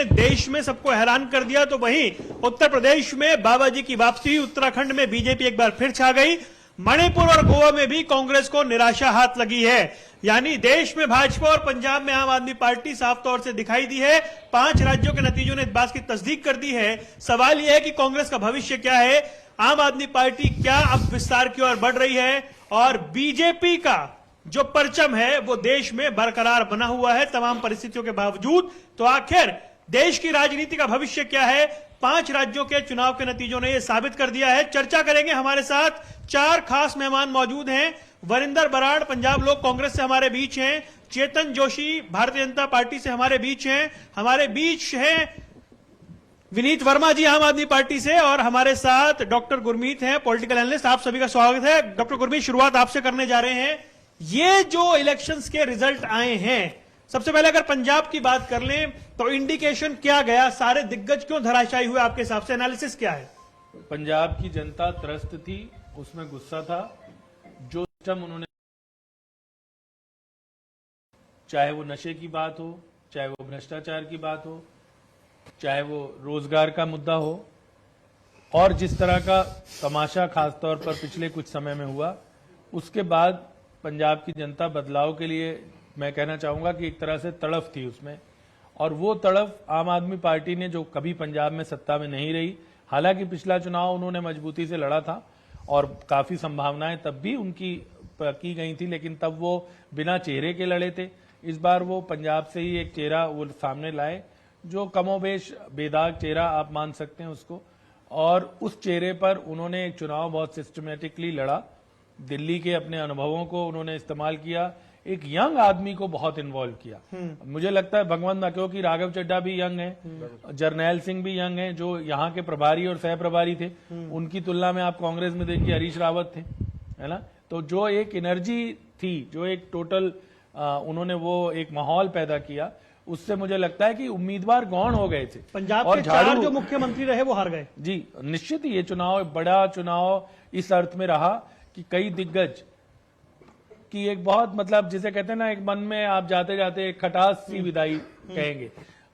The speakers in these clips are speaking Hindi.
ने देश में सबको हैरान कर दिया, तो वहीं उत्तर प्रदेश में बाबा जी की वापसी, उत्तराखंड में बीजेपी एक बार फिर छा गई, मणिपुर और गोवा में भी कांग्रेस को निराशा हाथ लगी है। यानी देश में भाजपा और पंजाब में आम आदमी पार्टी साफ तौर से दिखाई दी है। 5 राज्यों के नतीजों ने इस बात की तस्दीक कर दी है। सवाल यह है कि कांग्रेस का भविष्य क्या है, आम आदमी पार्टी क्या अब विस्तार की ओर बढ़ रही है, और बीजेपी का जो परचम है वो देश में बरकरार बना हुआ है तमाम परिस्थितियों के बावजूद। तो आखिर देश की राजनीति का भविष्य क्या है, 5 राज्यों के चुनाव के नतीजों ने यह साबित कर दिया है। चर्चा करेंगे, हमारे साथ 4 खास मेहमान मौजूद हैं। वरिंदर बराड़ पंजाब लोक कांग्रेस से हमारे बीच हैं, चेतन जोशी भारतीय जनता पार्टी से हमारे बीच हैं, हमारे बीच हैं विनीत वर्मा जी आम आदमी पार्टी से, और हमारे साथ डॉक्टर गुरमीत हैं, पॉलिटिकल एनालिस्ट। आप सभी का स्वागत है। डॉक्टर गुरमीत, शुरुआत आपसे करने जा रहे हैं। ये जो इलेक्शंस के रिजल्ट आए हैं, सबसे पहले अगर पंजाब की बात कर लें तो इंडिकेशन क्या गया, सारे दिग्गज क्यों धराशायी हुए आपके हिसाब से, एनालिसिस क्या है? पंजाब की जनता त्रस्त थी, उसमें गुस्सा था। जो सिस्टम उन्होंने, चाहे वो नशे की बात हो, चाहे वो भ्रष्टाचार की बात हो, चाहे वो रोजगार का मुद्दा हो, और जिस तरह का तमाशा खासतौर पर पिछले कुछ समय में हुआ, उसके बाद पंजाब की जनता बदलाव के लिए, मैं कहना चाहूंगा कि एक तरह से तड़फ थी उसमें। और वो तड़फ आम आदमी पार्टी ने, जो कभी पंजाब में सत्ता में नहीं रही, हालांकि पिछला चुनाव उन्होंने मजबूती से लड़ा था और काफी संभावनाएं तब भी उनकी की गई थी, लेकिन तब वो बिना चेहरे के लड़े थे। इस बार वो पंजाब से ही एक चेहरा वो सामने लाए, जो कमोबेश बेदाग चेहरा आप मान सकते हैं उसको, और उस चेहरे पर उन्होंने एक चुनाव बहुत सिस्टमेटिकली लड़ा। दिल्ली के अपने अनुभवों को उन्होंने इस्तेमाल किया, एक यंग आदमी को बहुत इन्वॉल्व किया। मुझे लगता है भगवंत मान, क्योंकि राघव चड्ढा भी यंग है, जरनैल सिंह भी यंग है, जो यहाँ के प्रभारी और सह प्रभारी थे, उनकी तुलना में आप कांग्रेस में देखिए हरीश रावत थे, है ना। तो जो एक एनर्जी थी, जो एक टोटल उन्होंने वो एक माहौल पैदा किया, उससे मुझे लगता है कि उम्मीदवार गौण हो गए थे। पंजाब और के 4 जो मुख्यमंत्री रहे वो हार गए। जी, निश्चित ही ये चुनाव बड़ा चुनाव इस अर्थ में रहा कि कई दिग्गज की एक बहुत, मतलब जिसे कहते हैं ना, एक मन में आप जाते जाते एक खटास सी विदाई कहेंगे।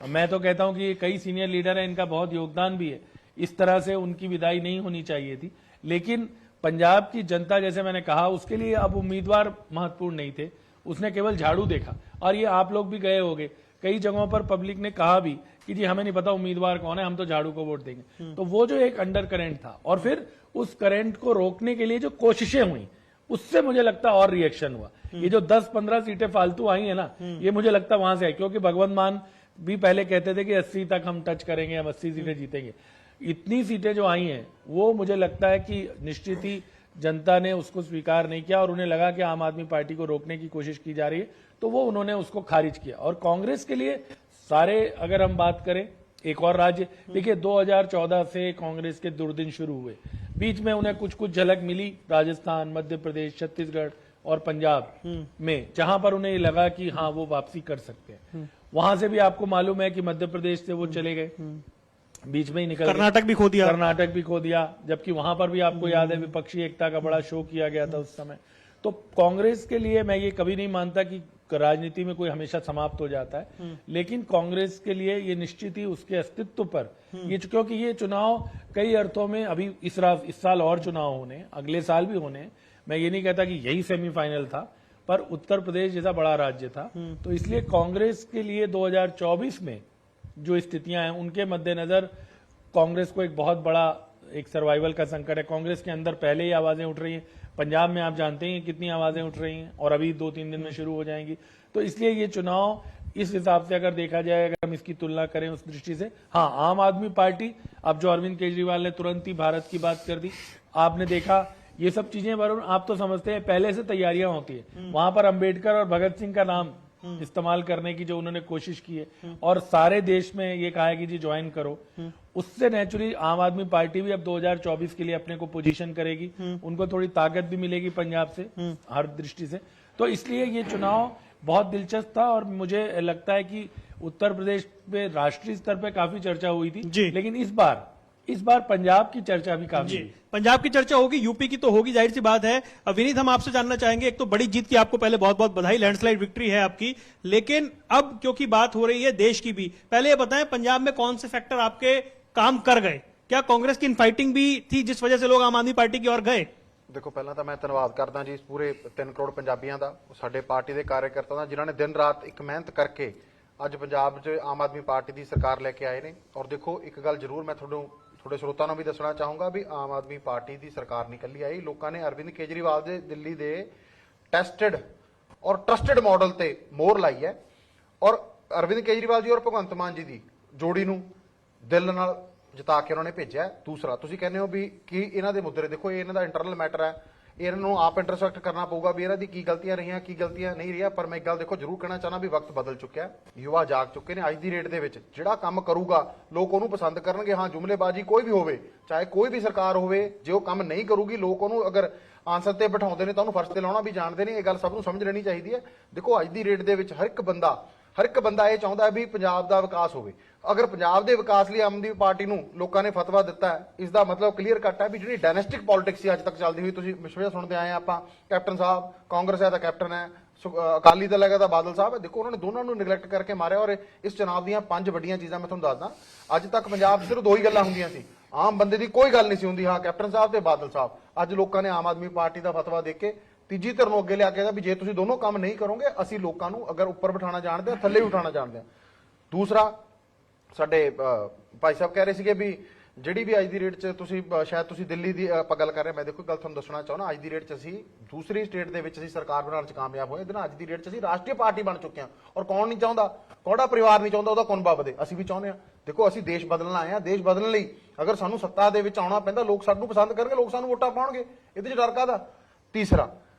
मैं तो कहता हूं कि कई सीनियर लीडर हैं, इनका बहुत योगदान भी है, इस तरह से उनकी विदाई नहीं होनी चाहिए थी। लेकिन पंजाब की जनता, जैसे मैंने कहा, उसके लिए अब उम्मीदवार महत्वपूर्ण नहीं थे, उसने केवल झाड़ू देखा। और ये आप लोग भी गए होंगे, कई जगहों पर पब्लिक ने कहा भी कि जी हमें नहीं पता उम्मीदवार कौन है, हम तो झाड़ू को वोट देंगे। तो वो जो एक अंडर करंट था, और फिर उस करंट को रोकने के लिए जो कोशिशें हुई, उससे मुझे लगता और रिएक्शन हुआ। ये जो 10-15 सीटें फालतू आई है ना, ये मुझे लगता वहां से आई, क्योंकि भगवंत मान भी पहले कहते थे कि 80 तक हम टच करेंगे, हम 80 सीटें जीतेंगे। इतनी सीटें जो आई हैं, वो मुझे लगता है कि निश्चित ही जनता ने उसको स्वीकार नहीं किया, और उन्हें लगा कि आम आदमी पार्टी को रोकने की कोशिश की जा रही है, तो वो उन्होंने उसको खारिज किया। और कांग्रेस के लिए सारे, अगर हम बात करें एक और राज्य, देखिए 2014 से कांग्रेस के दुर्दिन शुरू हुए, बीच में उन्हें कुछ कुछ झलक मिली राजस्थान, मध्य प्रदेश, छत्तीसगढ़ और पंजाब में, जहां पर उन्हें लगा कि हाँ वो वापसी कर सकते हैं। वहां से भी आपको मालूम है कि मध्य प्रदेश से वो चले गए, बीच में ही निकल, कर्नाटक भी खो दिया, जबकि वहां पर भी आपको याद है विपक्षी एकता का बड़ा शो किया गया था उस समय। तो कांग्रेस के लिए मैं ये कभी नहीं मानता कि राजनीति में कोई हमेशा समाप्त हो जाता है, लेकिन कांग्रेस के लिए ये निश्चित ही उसके अस्तित्व पर ये, क्योंकि ये चुनाव कई अर्थों में अभी इस साल और चुनाव होने, अगले साल भी होने। मैं ये नहीं कहता कि यही सेमीफाइनल था, पर उत्तर प्रदेश जैसा बड़ा राज्य था, तो इसलिए कांग्रेस के लिए 2024 में जो स्थितियां हैं, उनके मद्देनजर कांग्रेस को एक बहुत बड़ा एक सर्वाइवल का संकट है। कांग्रेस के अंदर पहले ही आवाजें उठ रही हैं, पंजाब में आप जानते हैं कितनी आवाजें उठ रही हैं, और अभी 2-3 दिन में शुरू हो जाएंगी। तो इसलिए ये चुनाव इस हिसाब से अगर देखा जाए, अगर हम इसकी तुलना करें उस दृष्टि से, हाँ आम आदमी पार्टी, अब जो अरविंद केजरीवाल ने तुरंत ही भारत की बात कर दी, आपने देखा ये सब चीजें, वरुण आप तो समझते हैं पहले से तैयारियां होती है। वहां पर अंबेडकर और भगत सिंह का नाम इस्तेमाल करने की जो उन्होंने कोशिश की है, और सारे देश में ये कहा है कि जी ज्वाइन करो, उससे नेचुरली आम आदमी पार्टी भी अब 2024 के लिए अपने को पोजीशन करेगी, उनको थोड़ी ताकत भी मिलेगी पंजाब से हर दृष्टि से। तो इसलिए ये चुनाव बहुत दिलचस्प था, और मुझे लगता है कि उत्तर प्रदेश में राष्ट्रीय स्तर पर काफी चर्चा हुई थी, लेकिन इस बार इस बार पंजाब की चर्चा भी काफी जी हुई। पंजाब की चर्चा होगी, यूपी की तो होगी, जाहिर सी बात है। विनीत, हम आपसे जानना चाहेंगे, एक तो बड़ी जीत की आपको पहले बहुत बहुत बधाई, लैंडस्लाइड विक्ट्री है आपकी, लेकिन अब क्योंकि बात हो रही है देश की भी, पहले ये बताएं पंजाब में कौन से फैक्टर आपके काम कर गए? क्या कांग्रेस की इनफाइटिंग भी थी जिस वजह से लोग आम आदमी पार्टी की ओर गए? ਦੇਖੋ ਪਹਿਲਾਂ ਤਾਂ ਮੈਂ ਧੰਨਵਾਦ ਕਰਦਾ ਜੀ ਇਸ ਪੂਰੇ 3 ਕਰੋੜ ਪੰਜਾਬੀਆਂ ਦਾ, ਸਾਡੇ ਪਾਰਟੀ ਦੇ ਕਾਰਜਕਰਤਾਵਾਂ ਦਾ, ਜਿਨ੍ਹਾਂ ਨੇ ਦਿਨ ਰਾਤ ਇੱਕ ਮਿਹਨਤ ਕਰਕੇ ਅੱਜ ਪੰਜਾਬ 'ਚ ਆਮ ਆਦਮੀ ਪਾਰਟੀ ਦੀ ਸਰਕਾਰ ਲੈ ਕੇ ਆਏ ਨੇ। ਔਰ ਦੇਖੋ ਇੱਕ ਗੱਲ ਜ਼ਰੂਰ ਮੈਂ ਤੁਹਾਡੇ ਸਰੋਤਾਂ ਨੂੰ ਵੀ ਦੱਸਣਾ ਚਾਹੂੰਗਾ ਵੀ ਆਮ ਆਦਮੀ ਪਾਰਟੀ ਦੀ ਸਰਕਾਰ ਨਹੀਂ ਇਕੱਲੀ ਆਈ, ਲੋਕਾਂ ਨੇ ਅਰਵਿੰਦ ਕੇਜਰੀਵਾਲ ਦੇ ਦਿੱਲੀ ਦੇ ਟੈਸਟਡ ਔਰ ਟਰਸਟਡ ਮਾਡਲ ਤੇ ਮੋਹਰ ਲਾਈ ਹੈ। ਔਰ ਅਰਵਿੰਦ ਕੇਜਰੀਵਾਲ ਜੀ ਔਰ ਭਗਵੰਤ ਮਾਨ ਜੀ ਦੀ ਜੋੜੀ ਨੂੰ ਦਿਲ ਨਾਲ ਜਿਤਾ ਕੇ ਉਹਨਾਂ ਨੇ ਭੇਜਿਆ। ਦੂਸਰਾ, ਤੁਸੀਂ ਕਹਿੰਦੇ ਹੋ ਵੀ ਕੀ ਇਹਨਾਂ ਦੇ ਮੁੱਦੇ, ਦੇਖੋ ਇਹ ਇਹਨਾਂ ਦਾ ਇੰਟਰਨਲ ਮੈਟਰ ਹੈ, ਇਹਨਾਂ ਨੂੰ ਆਪ ਇੰਟਰਸੈਕਟ ਕਰਨਾ ਪਊਗਾ ਵੀ ਇਹਨਾਂ ਦੀ ਕੀ ਗਲਤੀਆਂ ਰਹੀਆਂ ਕੀ ਗਲਤੀਆਂ ਨਹੀਂ ਰਹੀਆਂ। ਪਰ ਮੈਂ ਇੱਕ ਗੱਲ ਦੇਖੋ ਜ਼ਰੂਰ ਕਹਿਣਾ ਚਾਹਨਾ ਵੀ ਵਕਤ ਬਦਲ ਚੁੱਕਿਆ, ਯੁਵਾ ਜਾਗ ਚੁੱਕੇ ਨੇ। ਅੱਜ ਦੀ ਰੇਟ ਦੇ ਵਿੱਚ ਜਿਹੜਾ ਕੰਮ ਕਰੂਗਾ ਲੋਕ ਉਹਨੂੰ ਪਸੰਦ ਕਰਨਗੇ। ਹਾਂ, ਜੁਮਲੇਬਾਜ਼ੀ ਕੋਈ ਵੀ ਹੋਵੇ, ਚਾਹੇ ਕੋਈ ਵੀ ਸਰਕਾਰ ਹੋਵੇ, ਜੇ ਉਹ ਕੰਮ ਨਹੀਂ ਕਰੂਗੀ ਲੋਕ ਉਹਨੂੰ ਅਗਰ ਆਂਸਰ ਤੇ ਬਿਠਾਉਂਦੇ ਨੇ ਤਾਂ ਉਹਨੂੰ ਫਰਸ਼ ਤੇ ਲਾਉਣਾ ਵੀ ਜਾਣਦੇ ਨੇ। ਇਹ ਗੱਲ ਸਭ ਨੂੰ ਸਮਝ ਲੈਣੀ ਚਾਹੀਦੀ ਹੈ। ਦੇਖੋ ਅੱਜ ਦੀ ਰੇਟ ਦੇ ਵਿੱਚ ਹਰ ਇੱਕ ਬੰਦਾ ਇਹ ਚਾਹੁੰਦਾ ਵੀ ਪੰਜਾਬ ਦਾ ਵਿਕਾਸ ਹੋਵੇ। ਅਗਰ ਪੰਜਾਬ ਦੇ ਵਿਕਾਸ ਲਈ ਆਮ ਆਦਮੀ ਪਾਰਟੀ ਨੂੰ ਲੋਕਾਂ ਨੇ ਫਤਵਾ ਦਿੱਤਾ ਹੈ, ਇਸ ਦਾ ਮਤਲਬ ਕਲੀਅਰ ਕੱਟ ਹੈ ਵੀ ਜਿਹੜੀ ਡਾਇਨੈਸਟਿਕ ਪੋਲਿਟਿਕਸ ਸੀ ਅੱਜ ਤੱਕ ਚੱਲਦੀ ਹੋਈ, ਤੁਸੀਂ ਵਿਸ਼ਵ ਸੁਣਦੇ ਆਏ ਆ ਆਪਾਂ, ਕੈਪਟਨ ਸਾਹਿਬ, ਕਾਂਗਰਸ ਹੈ ਤਾਂ ਕੈਪਟਨ ਹੈ, ਅਕਾਲੀ ਦਲ ਹੈਗਾ ਤਾਂ ਬਾਦਲ ਸਾਹਿਬ ਹੈ। ਦੇਖੋ ਉਹਨਾਂ ਨੇ ਦੋਨਾਂ ਨੂੰ ਨਿਗਲੈਕਟ ਕਰਕੇ ਮਾਰਿਆ। ਔਰ ਇਸ ਚੁਣਾਵ ਦੀਆਂ 5 ਵੱਡੀਆਂ ਚੀਜ਼ਾਂ ਮੈਂ ਤੁਹਾਨੂੰ ਦੱਸਦਾ। ਅੱਜ ਤੱਕ ਪੰਜਾਬ 'ਚ ਸਿਰਫ 2 ਹੀ ਗੱਲਾਂ ਹੁੰਦੀਆਂ ਸੀ, ਆਮ ਬੰਦੇ ਦੀ ਕੋਈ ਗੱਲ ਨਹੀਂ ਸੀ ਹੁੰਦੀ, ਹਾਂ ਕੈਪਟਨ ਸਾਹਿਬ ਤੇ ਬਾਦਲ ਸਾਹਿਬ। ਅੱਜ ਲੋਕਾਂ ਨੇ ਆਮ ਆਦਮੀ ਪਾਰਟੀ ਦਾ ਫਤਵਾ ਦੇ ਕੇ ਤੀਜੀ ਧਿਰ ਨੂੰ ਅੱਗੇ ਲਿਆ ਕੇ ਵੀ ਜੇ ਤੁਸੀਂ ਦੋਨੋਂ ਕੰਮ ਨਹੀਂ ਕਰੋਗੇ ਅਸੀਂ ਲੋਕਾਂ ਨੂੰ ਅਗਰ ਉੱਪਰ ਬਿਠਾਉਣਾ ਜਾਣਦੇ ਆ, ਥੱਲੇ ਵੀ ਉਠਾਉਣਾ ਜਾਣਦੇ ਆ। ਦੂਸਰਾ, ਸਾਡੇ ਭਾਈ ਸਾਹਿਬ ਕਹਿ ਰਹੇ ਸੀਗੇ ਵੀ ਜਿਹੜੀ ਵੀ ਅੱਜ ਦੀ ਰੇਟ 'ਚ ਤੁਸੀਂ ਸ਼ਾਇਦ ਤੁਸੀਂ ਦਿੱਲੀ ਦੀ ਆਪਾਂ ਗੱਲ ਕਰ ਰਹੇ, ਮੈਂ ਦੇਖੋ ਗੱਲ ਤੁਹਾਨੂੰ ਦੱਸਣਾ ਚਾਹੁੰਦਾ। ਅੱਜ ਦੀ ਰੇਟ 'ਚ ਅਸੀਂ ਦੂਸਰੀ ਸਟੇਟ ਦੇ ਵਿੱਚ ਅਸੀਂ ਸਰਕਾਰ ਬਣਾਉਣ 'ਚ ਕਾਮਯਾਬ ਹੋਏ। ਇਹਦੇ ਨਾਲ ਅੱਜ ਦੀ ਰੇਟ 'ਚ ਅਸੀਂ ਰਾਸ਼ਟਰੀ ਪਾਰਟੀ ਬਣ ਚੁੱਕੇ ਹਾਂ। ਔਰ ਕੌਣ ਨਹੀਂ ਚਾਹੁੰਦਾ, ਕਿਹੜਾ ਪਰਿਵਾਰ ਨਹੀਂ ਚਾਹੁੰਦਾ ਉਹਦਾ ਕੁਨਬਾ ਵਧੇ? ਅਸੀਂ ਵੀ ਚਾਹੁੰਦੇ ਹਾਂ। ਦੇਖੋ ਅਸੀਂ ਦੇਸ਼ ਬਦਲਣਾ ਆਏ ਹਾਂ, ਦੇਸ਼ ਬਦਲਣ ਲਈ ਅਗਰ ਸਾਨੂੰ ਸੱਤਾ ਦੇ ਵਿੱਚ ਆਉਣਾ ਪੈਂਦਾ, ਲੋਕ ਸਾਨੂੰ ਪਸੰਦ ਕਰਨਗੇ, ਲੋਕ ਸਾਨੂੰ ਵੋਟਾਂ ਪਾਉਣਗੇ, ਇਹਦੇ 'ਚ ਡਰ ਕਾਹਦਾ? ਤੀਸਰਾ,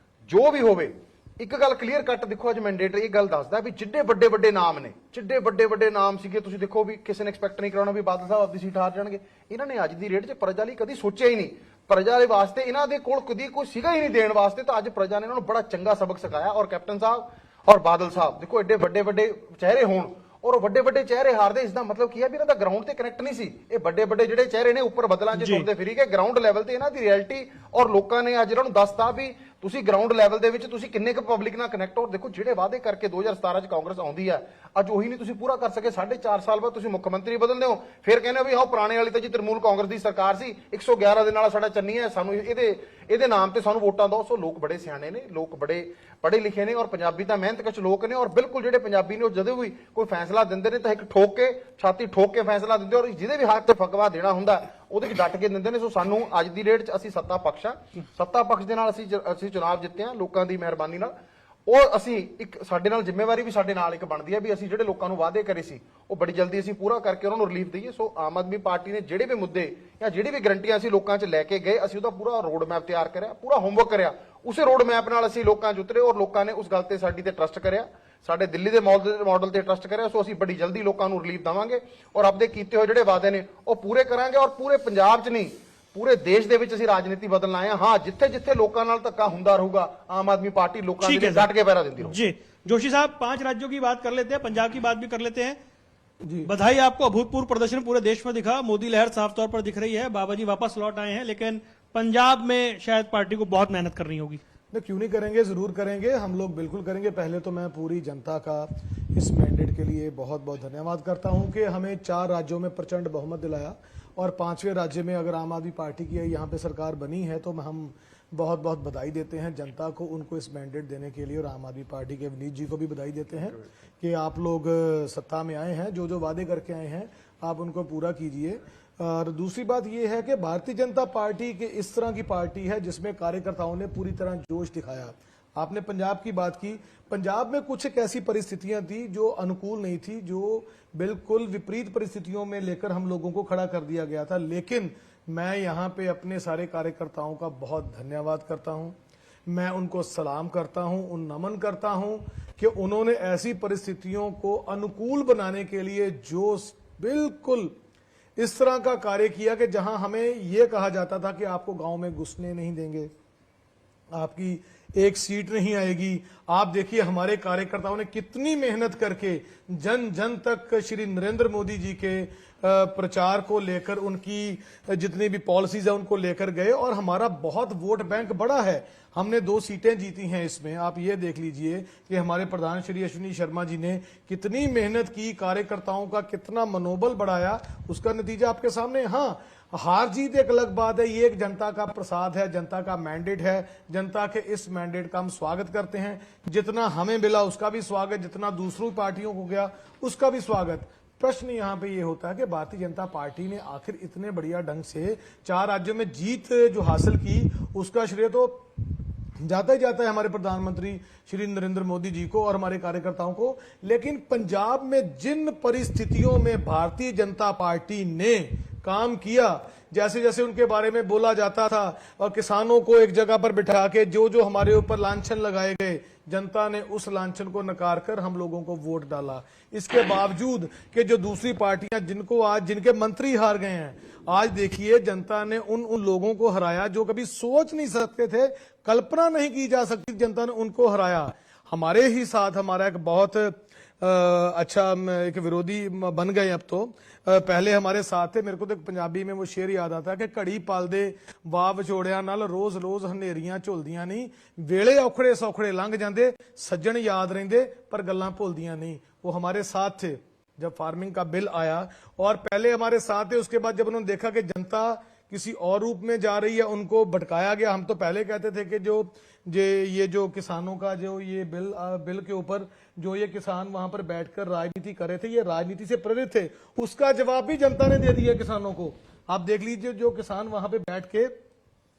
ਜੋ ਵੀ ਹੋਵੇ ਇੱਕ ਗੱਲ ਕਲੀਅਰ ਕੱਟ ਦੇਖੋ, ਅੱਜ ਮੈਂਡੇਟਰੀ ਇਹ ਗੱਲ ਦੱਸਦਾ ਵੀ ਜਿੱਡੇ ਵੱਡੇ ਨਾਮ ਨੇ, ਜਿੱਡੇ ਵੱਡੇ ਨਾਮ ਸੀਗੇ, ਤੁਸੀਂ ਦੇਖੋ ਵੀ ਕਿਸੇ ਨੇ ਐਕਸਪੈਕਟ ਨਹੀਂ ਕਰਾਉਣਾ ਵੀ ਬਾਦਲ ਸਾਹਿਬ ਆਪਣੀ ਸੀਟ ਹਾਰ ਜਾਣਗੇ। ਇਹਨਾਂ ਨੇ ਅੱਜ ਦੀ ਰੇਟ 'ਚ ਪ੍ਰਜਾ ਲਈ ਕਦੀ ਸੋਚਿਆ ਹੀ ਨਹੀਂ। ਪ੍ਰਜਾ ਦੇ ਵਾਸਤੇ ਇਹਨਾਂ ਦੇ ਕੋਲ ਕਦੀ ਕੋਈ ਸੀਗਾ ਹੀ ਨਹੀਂ ਦੇਣ ਵਾਸਤੇ, ਤਾਂ ਅੱਜ ਪ੍ਰਜਾ ਨੇ ਇਹਨਾਂ ਨੂੰ ਬੜਾ ਚੰਗਾ ਸਬਕ ਸਿਖਾਇਆ। ਔਰ ਕੈਪਟਨ ਸਾਹਿਬ ਔਰ ਬਾਦਲ ਸਾਹਿਬ ਦੇਖੋ ਐਡੇ ਵੱਡੇ ਚਿਹਰੇ ਹੋਣ ਔਰ ਵੱਡੇ ਚਿਹਰੇ ਹਾਰਦੇ, ਇਸ ਦਾ ਮਤਲਬ ਕੀ ਹੈ ਵੀ ਇਹਨਾਂ ਦਾ ਗਰਾਊਂਡ ਤੇ ਕਨੈਕਟ ਨਹੀਂ ਸੀ। ਇਹ ਵੱਡੇ ਜਿਹੜੇ ਚਿਹਰੇ ਨੇ ਉੱਪਰ ਬਦਲਾਂ 'ਚ ਤੁਰਦੇ ਫਿਰੀ ਗਏ, ਗਰਾਊਂਡ ਲੈਵਲ ਤੇ ਇਹਨਾਂ ਦੀ ਰਿਐਲਿਟੀ ਔਰ ਲੋਕਾਂ ਨੇ ਅੱਜ ਇਹਨਾਂ ਨੂੰ ਦੱਸਤਾ ਵੀ ਤੁਸੀਂ ਗਰਾਊਂਡ ਲੈਵਲ ਦੇ ਵਿੱਚ ਤੁਸੀਂ ਕਿੰਨੇ ਕੁ ਪਬਲਿਕ ਨਾਲ ਕਨੈਕਟ ਹੋ। ਦੇਖੋ ਜਿਹੜੇ ਵਾਅਦੇ ਕਰਕੇ 2017 'ਚ ਕਾਂਗਰਸ ਆਉਂਦੀ ਹੈ, ਅੱਜ ਉਹੀ ਨਹੀਂ ਤੁਸੀਂ ਪੂਰਾ ਕਰ ਸਕੇ। 4.5 ਸਾਲ ਬਾਅਦ ਤੁਸੀਂ ਮੁੱਖ ਮੰਤਰੀ ਬਦਲਦੇ ਹੋ, ਫਿਰ ਕਹਿੰਦੇ ਹੋ ਵੀ ਹਾਂ ਪੁਰਾਣੇ ਵਾਲੀ ਤਾਂ ਜੀ ਤ੍ਰਿਣਮੂਲ ਕਾਂਗਰਸ ਦੀ ਸਰਕਾਰ ਸੀ, 111 ਦੇ ਨਾਲ ਸਾਡਾ ਚੰਨੀ ਹੈ, ਸਾਨੂੰ ਇਹਦੇ ਨਾਮ ਤੇ ਸਾਨੂੰ ਵੋਟਾਂ ਦਿਓ। ਸੋ ਲੋਕ ਬੜੇ ਸਿਆਣੇ ਨੇ, ਲੋਕ ਬੜੇ ਪੜ੍ਹੇ ਲਿਖੇ ਨੇ ਔਰ ਪੰਜਾਬੀ ਤਾਂ ਮਿਹਨਤਕਸ਼ ਲੋਕ ਨੇ। ਔਰ ਬਿਲਕੁਲ ਜਿਹੜੇ ਪੰਜਾਬੀ ਨੇ ਉਹ ਜਦੋਂ ਵੀ ਕੋਈ ਫੈਸਲਾ ਦਿੰਦੇ ਨੇ ਤਾਂ ਇੱਕ ਠੋਕ ਕੇ, ਛਾਤੀ ਠੋਕ ਕੇ ਫੈਸਲਾ ਦਿੰਦੇ ਔਰ ਜਿਹਦੇ ਵੀ ਹੱਥ ਤੇ ਫਕਵਾ ਦੇਣਾ ਹੁੰਦਾ ਉਹਦੇ 'ਚ ਡਟ ਕੇ ਦਿੰਦੇ ਨੇ। ਸੋ ਸਾਨੂੰ ਅੱਜ ਦੀ ਡੇਟ 'ਚ ਅਸੀਂ ਸੱਤਾ ਪਕਸ਼ ਦੇ ਨਾਲ ਅਸੀਂ ਚੁਣਾਵ ਜਿੱਤੇ ਹਾਂ ਲੋਕਾਂ ਦੀ ਮਿਹਰਬਾਨੀ ਨਾਲ। ਉਹ ਅਸੀਂ ਇੱਕ ਸਾਡੇ ਨਾਲ ਜ਼ਿੰਮੇਵਾਰੀ ਵੀ ਸਾਡੇ ਨਾਲ ਇੱਕ ਬਣਦੀ ਹੈ ਵੀ ਅਸੀਂ ਜਿਹੜੇ ਲੋਕਾਂ ਨੂੰ ਵਾਅਦੇ ਕਰੇ ਸੀ ਉਹ ਬੜੀ ਜਲਦੀ ਅਸੀਂ ਪੂਰਾ ਕਰਕੇ ਉਹਨਾਂ ਨੂੰ ਰਿਲੀਫ ਦਈਏ। ਸੋ ਆਮ ਆਦਮੀ ਪਾਰਟੀ ਨੇ ਜਿਹੜੇ ਵੀ ਮੁੱਦੇ ਜਾਂ ਜਿਹੜੀ ਵੀ ਗਰੰਟੀਆਂ ਅਸੀਂ ਲੋਕਾਂ 'ਚ ਲੈ ਕੇ ਗਏ, ਅਸੀਂ ਉਹਦਾ ਪੂਰਾ ਰੋਡ ਮੈਪ ਤਿਆਰ ਕਰਿਆ, ਪੂਰਾ ਹੋਮਵਰਕ ਕਰਿਆ। ਉਸੇ ਰੋਡ ਮੈਪ ਨਾਲ ਅਸੀਂ ਲੋਕਾਂ 'ਚ ਉਤਰੇ ਔਰ ਲੋਕਾਂ ਨੇ ਉਸ ਗੱਲ ਤੇ ਸਾਡੀ ਤੇ ਟਰਸਟ ਕਰਿਆ, ਸਾਡੇ ਦਿੱਲੀ ਦੇ ਮਾਡਲ ਤੇ ਟਰਸਟ ਕਰਿਆ। ਸੋ ਅਸੀਂ ਬੜੀ ਜਲਦੀ ਲੋਕਾਂ ਨੂੰ ਰਿਲੀਫ ਦੇਵਾਂਗੇ ਔਰ ਆਪਦੇ ਕੀਤੇ ਹੋਏ ਜਿਹੜੇ ਵਾਅਦੇ ਨੇ ਉਹ ਪੂਰੇ ਕਰਾਂਗੇ। ਔਰ ਪੂਰੇ ਪੰਜਾਬ 'ਚ ਨਹੀਂ, पूरे देश ਦੇ ਵਿੱਚ ਅਸੀਂ ਰਾਜਨੀਤੀ ਬਦਲਣਾ ਆਏ ਹਾਂ। ਜਿੱਥੇ ਲੋਕਾਂ ਨਾਲ ਧੱਕਾ ਹੁੰਦਾ ਰਹੂਗਾ ਆਮ ਆਦमी पार्टी लोगों के लिए डट के पैरा देती रहेगी। जी जोशी साहब, 5 राज्यों की बात कर लेते हैं, पंजाब की बात भी कर लेते हैं। जी बधाई आपको, अभूतपूर्व प्रदर्शन पूरे देश में दिखा, मोदी लहर साफ तौर पर दिख रही है, बाबा जी वापस लौट आए हैं, लेकिन पंजाब में शायद पार्टी को बहुत मेहनत करनी होगी। क्यों नहीं करेंगे, जरूर करेंगे, हम लोग बिल्कुल करेंगे। पहले तो मैं पूरी जनता का इस मैंडेट के लिए बहुत बहुत धन्यवाद करता हूं कि हमें 4 राज्यों में प्रचंड बहुमत दिलाया और 5वें राज्य में अगर आम आदमी पार्टी की यहाँ पे सरकार बनी है तो हम बहुत बहुत बधाई देते हैं जनता को, उनको इस मैंडेट देने के लिए। और आम आदमी पार्टी के विनीत जी को भी बधाई देते हैं कि आप लोग सत्ता में आए हैं, जो वादे करके आए हैं आप उनको पूरा कीजिए। और दूसरी बात यह है कि भारतीय जनता पार्टी के इस तरह की पार्टी है जिसमें कार्यकर्ताओं ने पूरी तरह जोश दिखाया। आपने पंजाब की बात की, पंजाब में कुछ एक ऐसी परिस्थितियां थी जो अनुकूल नहीं थी, जो बिल्कुल विपरीत परिस्थितियों में लेकर हम लोगों को खड़ा कर दिया गया था। लेकिन मैं यहाँ पे अपने सारे कार्यकर्ताओं का बहुत धन्यवाद करता हूँ, मैं उनको सलाम करता हूँ, उन नमन करता हूँ कि उन्होंने ऐसी परिस्थितियों को अनुकूल बनाने के लिए जो बिल्कुल इस तरह का कार्य किया कि जहां हमें यह कहा जाता था कि आपको गांव में घुसने नहीं देंगे, आपकी एक सीट नहीं आएगी। आप देखिए हमारे कार्यकर्ताओं ने कितनी मेहनत करके जन जन तक श्री नरेंद्र मोदी जी के प्रचार को लेकर, उनकी जितनी भी पॉलिसीज है उनको लेकर गए, और हमारा बहुत वोट बैंक बड़ा है। हमने 2 सीटें जीती हैं इसमें। आप ये देख लीजिए कि हमारे प्रधान श्री अश्विनी शर्मा जी ने कितनी मेहनत की, कार्यकर्ताओं का कितना मनोबल बढ़ाया, उसका नतीजा आपके सामने। हाँ, हार जीत एक अलग बात है, ये एक जनता का प्रसाद है, जनता का मैंडेट है। जनता के इस मैंडेट का हम स्वागत करते हैं। जितना हमें मिला उसका भी स्वागत, जितना दूसरों पार्टियों को गया उसका भी स्वागत। प्रश्न यहां पे ये होता है कि भारतीय जनता पार्टी ने आखिर इतने बढ़िया ढंग से 4 राज्यों में जीत जो हासिल की, उसका श्रेय तो जाता ही जाता है हमारे प्रधानमंत्री श्री नरेंद्र मोदी जी को और हमारे कार्यकर्ताओं को। लेकिन पंजाब में जिन परिस्थितियों में भारतीय जनता पार्टी ने काम किया, जैसे जैसे उनके बारे में बोला जाता था और किसानों को एक जगह पर बिठा के जो जो हमारे ऊपर लांछन लगाए गए, जनता ने उस लांछन को नकार कर हम लोगों को वोट डाला। इसके बावजूद कि जो दूसरी पार्टियां जिनको आज जिनके मंत्री हार गए हैं, आज देखिए जनता ने उन लोगों को हराया जो कभी सोच नहीं सकते थे, कल्पना नहीं की जा सकती, जनता ने उनको हराया। हमारे ही साथ हमारा एक बहुत अच्छा एक विरोधी बन गए अब तो। पहले हमारे साथ थे। मेरे को तो पंजाबी में वो शेर याद आता है कि घड़ी पाल दे वाह विछोड़िया नाल, रोज रोज हनेरियां झुलदियां नहीं, वेले औखड़े सौखड़े लंघ जांदे, सज्जन याद रहिंदे पर गल्लां भुलदियां नहीं। वो हमारे साथ थे जब फार्मिंग का बिल आया, और पहले हमारे साथ थे। उसके बाद जब उन्होंने देखा कि जनता किसी और रूप में जा रही है, उनको भटकाया गया। हम तो पहले कहते थे कि ये जो किसानों का जो ये बिल के ऊपर जो ये किसान वहां पर बैठकर राजनीति कर रहे थे, ये राजनीति से प्रेरित थे। उसका जवाब भी जनता ने दे दिया किसानों को। आप देख लीजिए जो किसान वहां पे बैठ के,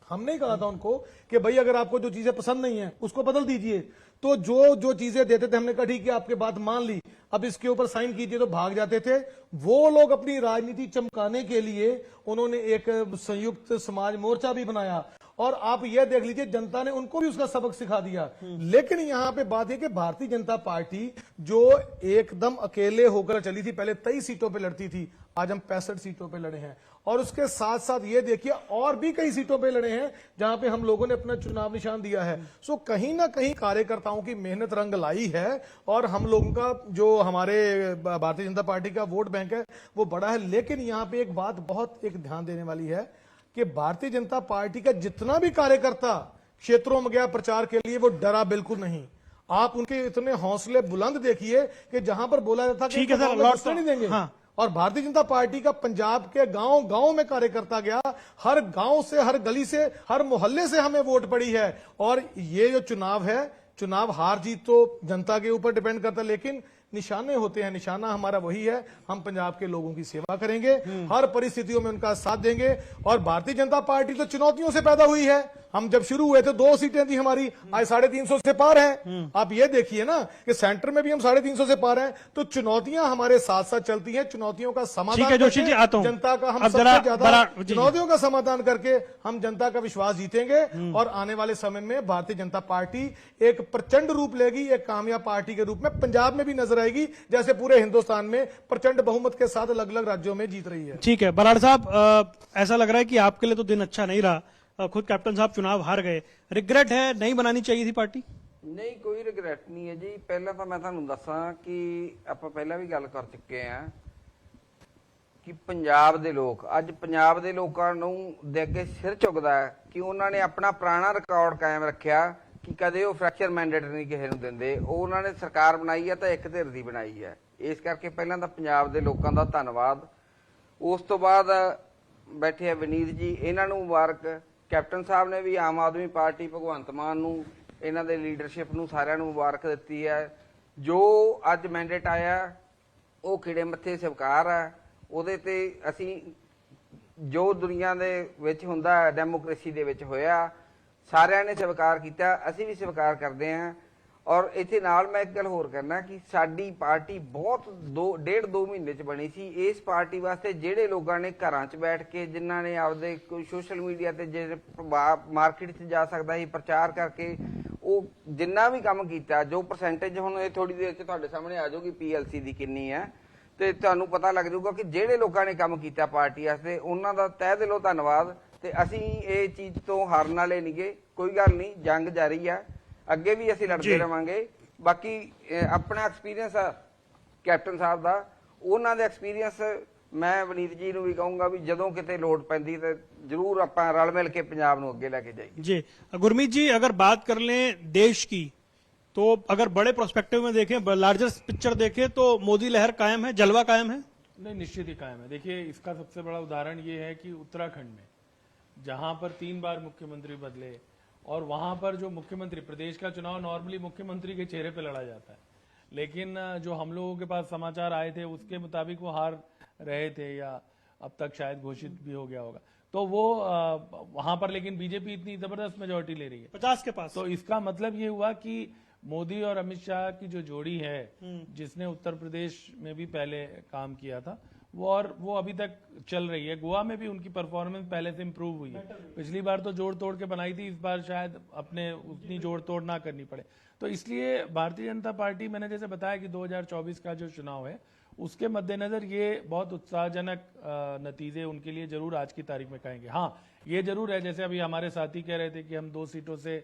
हमने कहा था उनको कि भाई अगर आपको जो चीजें पसंद नहीं है उसको बदल दीजिए। तो जो चीजें देते थे हमने कहा ठीक है आपके बात मान ली, अब इसके ऊपर साइन कीजिए, तो भाग जाते थे। वो लोग अपनी राजनीति चमकाने के लिए उन्होंने एक संयुक्त समाज मोर्चा भी बनाया, और आप यह देख लीजिए जनता ने उनको भी उसका सबक सिखा दिया। लेकिन यहां पे बात है कि भारतीय जनता पार्टी जो एकदम अकेले होकर चली थी, पहले 23 सीटों पे लड़ती थी, आज हम 65 सीटों पे लड़े हैं। और उसके साथ साथ ये देखिए और भी कई सीटों पे लड़े हैं जहां पे हम लोगों ने अपना चुनाव निशान दिया है। सो कहीं ना कहीं कार्यकर्ताओं की मेहनत रंग लाई है, और हम लोगों का जो हमारे भारतीय जनता पार्टी का वोट बैंक है वो बड़ा है। लेकिन यहां पे एक बात बहुत एक ध्यान देने वाली है कि भारतीय जनता पार्टी का जितना भी कार्यकर्ता क्षेत्रों में गया प्रचार के लिए, वो डरा बिल्कुल नहीं। आप उनके इतने हौसले बुलंद देखिए कि जहां पर बोला जाता कि ठीक है सर, लॉर्ड नहीं देंगे। हाँ। और भारतीय जनता पार्टी का पंजाब के गांव गांव में कार्यकर्ता गया, हर गांव से, हर गली से, हर मोहल्ले से हमें वोट पड़ी है। और ये जो चुनाव है, चुनाव हार जीत तो जनता के ऊपर डिपेंड करता है, लेकिन निशाने होते हैं। निशाना हमारा वही है, हम पंजाब के लोगों की सेवा करेंगे, हर परिस्थितियों में उनका साथ देंगे। और भारतीय जनता पार्टी तो चुनौतियों से पैदा हुई है। हम जब शुरू हुए थे 2 सीटें थी हमारी, आज 350 से पार है। आप ये देखिए ना कि सेंटर में भी हम 350 से पार हैं। तो चुनौतियां हमारे साथ साथ चलती हैं, चुनौतियों का समाधान जोशी जी, आता हूं। जनता का हम अब सबसे जरा ज्यादा जी। चुनौतियों का समाधान करके हम जनता का विश्वास जीतेंगे। और आने वाले समय में भारतीय जनता पार्टी एक प्रचंड रूप लेगी, एक कामयाब पार्टी के रूप में पंजाब में भी नजर आएगी, जैसे पूरे हिंदुस्तान में प्रचंड बहुमत के साथ अलग अलग राज्यों में जीत रही है। ठीक है बराड़ साहब, ऐसा लग रहा है कि आपके लिए तो दिन अच्छा नहीं रहा। खुद कैप्टन साहब चुनाव हार गए, रिग्रेट है, नहीं बनानी चाहिए थी पार्टी? नहीं, कोई रिग्रेट नहीं है जी। ਪਹਿਲਾਂ ਤਾਂ ਮੈਂ ਤੁਹਾਨੂੰ ਦੱਸਾਂ ਕਿ ਆਪਾਂ ਪਹਿਲਾਂ ਵੀ ਗੱਲ ਕਰ ਚੁੱਕੇ ਆ ਕਿ ਪੰਜਾਬ ਦੇ ਲੋਕ, ਅੱਜ ਪੰਜਾਬ ਦੇ ਲੋਕਾਂ ਨੂੰ ਦੇ ਅੱਗੇ ਸਿਰ ਝੁਕਦਾ ਹੈ ਕਿ ਉਹਨਾਂ ਨੇ ਆਪਣਾ ਪੁਰਾਣਾ ਰਿਕਾਰਡ ਕਾਇਮ ਰੱਖਿਆ ਕਿ ਕਦੇ ਉਹ ਫ੍ਰੈਕਚਰ ਮੈਂਡੇਟ ਨਹੀਂ ਕਿਸੇ ਨੂੰ ਦਿੰਦੇ। ਉਹ ਉਹਨਾਂ ਨੇ ਸਰਕਾਰ ਬਣਾਈ ਹੈ ਤਾਂ ਇੱਕ ਧਿਰ ਦੀ ਬਣਾਈ ਹੈ। ਇਸ ਕਰਕੇ ਪਹਿਲਾਂ ਤਾਂ ਪੰਜਾਬ ਦੇ ਲੋਕਾਂ ਦਾ ਧੰਨਵਾਦ। ਉਸ ਤੋਂ ਬਾਅਦ ਬੈਠੇ ਆ ਵਿਨੀਤ ਜੀ, ਇਹਨਾਂ ਨੂੰ ਮੁਬਾਰਕ। ਕੈਪਟਨ ਸਾਹਿਬ ਨੇ ਵੀ ਆਮ ਆਦਮੀ ਪਾਰਟੀ ਭਗਵੰਤ ਮਾਨ ਨੂੰ, ਇਹਨਾਂ ਦੇ ਲੀਡਰਸ਼ਿਪ ਨੂੰ ਸਾਰਿਆਂ ਨੂੰ ਮੁਬਾਰਕ ਦਿੱਤੀ ਹੈ। ਜੋ ਅੱਜ ਮੈਂਡੇਟ ਆਇਆ ਉਹ ਖਿੜੇ ਮੱਥੇ ਸਵੀਕਾਰ ਹੈ। ਉਹਦੇ ਤੇ ਅਸੀਂ ਜੋ ਦੁਨੀਆ ਦੇ ਵਿੱਚ ਹੁੰਦਾ ਹੈ, ਡੈਮੋਕ੍ਰੇਸੀ ਦੇ ਵਿੱਚ ਹੋਇਆ, ਸਾਰਿਆਂ ਨੇ ਸਵੀਕਾਰ ਕੀਤਾ, ਅਸੀਂ ਵੀ ਸਵੀਕਾਰ ਕਰਦੇ ਹਾਂ। ਔਰ ਇੱਥੇ ਨਾਲ ਮੈਂ ਇੱਕ ਗੱਲ ਹੋਰ ਕਰਨਾ ਕਿ ਸਾਡੀ ਪਾਰਟੀ ਬਹੁਤ 1.5-2 ਮਹੀਨੇ 'ਚ ਬਣੀ ਸੀ। ਇਸ ਪਾਰਟੀ ਵਾਸਤੇ ਜਿਹੜੇ ਲੋਕਾਂ ਨੇ ਘਰਾਂ 'ਚ ਬੈਠ ਕੇ, ਜਿਨ੍ਹਾਂ ਨੇ ਆਪਦੇ ਕੋਈ ਸੋਸ਼ਲ ਮੀਡੀਆ ਤੇ ਜਿਹੜੇ ਮਾਰਕੀਟ 'ਚ ਜਾ ਸਕਦਾ ਸੀ ਪ੍ਰਚਾਰ ਕਰਕੇ, ਉਹ ਜਿੰਨਾ ਵੀ ਕੰਮ ਕੀਤਾ, ਜੋ ਪਰਸੈਂਟੇਜ ਹੁਣ ਇਹ ਥੋੜੀ ਦੇਰ 'ਚ ਤੁਹਾਡੇ ਸਾਹਮਣੇ ਆ ਜਾਊਗੀ PLC ਦੀ ਕਿੰਨੀ ਹੈ, ਤੇ ਤੁਹਾਨੂੰ ਪਤਾ ਲੱਗ ਜਾਊਗਾ ਕਿ ਜਿਹੜੇ ਲੋਕਾਂ ਨੇ ਕੰਮ ਕੀਤਾ ਪਾਰਟੀ ਵਾਸਤੇ, ਉਹਨਾਂ ਦਾ ਤਹਿ ਦਿਲੋਂ ਧੰਨਵਾਦ। ਤੇ ਅਸੀਂ ਇਹ ਚੀਜ਼ ਤੋਂ ਹਾਰਨ ਵਾਲੇ ਨਹੀਂਗੇ। ਕੋਈ ਗੱਲ ਨਹੀਂ, ਜੰਗ ਜਾਰੀ ਆ। ਅੱਗੇ ਵੀ ਅਸੀਂ ਲੜਦੇ ਰਵਾਂਗੇ। ਬਾਕੀ ਆਪਣਾ ਐਕਸਪੀਰੀਅੰਸ ਆ ਕੈਪਟਨ ਸਾਹਿਬ ਦਾ, ਉਹਨਾਂ ਦੇ ਐਕਸਪੀਰੀਅੰਸ ਮੈਂ ਵਨੀਤ ਜੀ ਨੂੰ ਵੀ ਕਹੂੰਗਾ ਵੀ ਜਦੋਂ ਕਿਤੇ ਲੋੜ ਪੈਂਦੀ ਤੇ जरूर ਆਪਾਂ रल मिल के पंजाब ਨੂੰ ਅੱਗੇ लेके जाइए। जी गुरमीत जी, अगर बात कर लें देश की, तो अगर बड़े प्रोस्पेक्टिव में देखें, लार्जर पिक्चर देखें, तो मोदी लहर कायम है, जलवा कायम है। नहीं, निश्चित ही कायम है। देखिए, इसका सबसे बड़ा उदाहरण ये है कि उत्तराखंड में जहां पर 3 बार मुख्यमंत्री बदले और वहां पर जो मुख्यमंत्री, प्रदेश का चुनाव नॉर्मली मुख्यमंत्री के चेहरे पे लड़ा जाता है, लेकिन जो हम लोगों के पास समाचार आए थे उसके मुताबिक वो हार रहे थे या अब तक शायद घोषित भी हो गया होगा। तो वो वहां पर लेकिन बीजेपी इतनी जबरदस्त मेजोरिटी ले रही है 50 के पास। तो इसका मतलब ये हुआ कि मोदी और अमित शाह की जो जोड़ी है, जिसने उत्तर प्रदेश में भी पहले काम किया था, वो अभी तक चल रही है। गोवा में भी उनकी परफॉर्मेंस पहले से इंप्रूव हुई है। पिछली बार तो जोड़ तोड़ के बनाई थी, इस बार शायद अपने उतनी जोड़ तोड़ ना करनी पड़े। तो इसलिए भारतीय जनता पार्टी, मैंने जैसे बताया कि 2024 का जो चुनाव है उसके मद्देनजर ये बहुत उत्साहजनक नतीजे उनके लिए जरूर आज की तारीख में कहेंगे। हाँ, ये जरूर है, जैसे अभी हमारे साथी कह रहे थे कि हम 2 सीटों से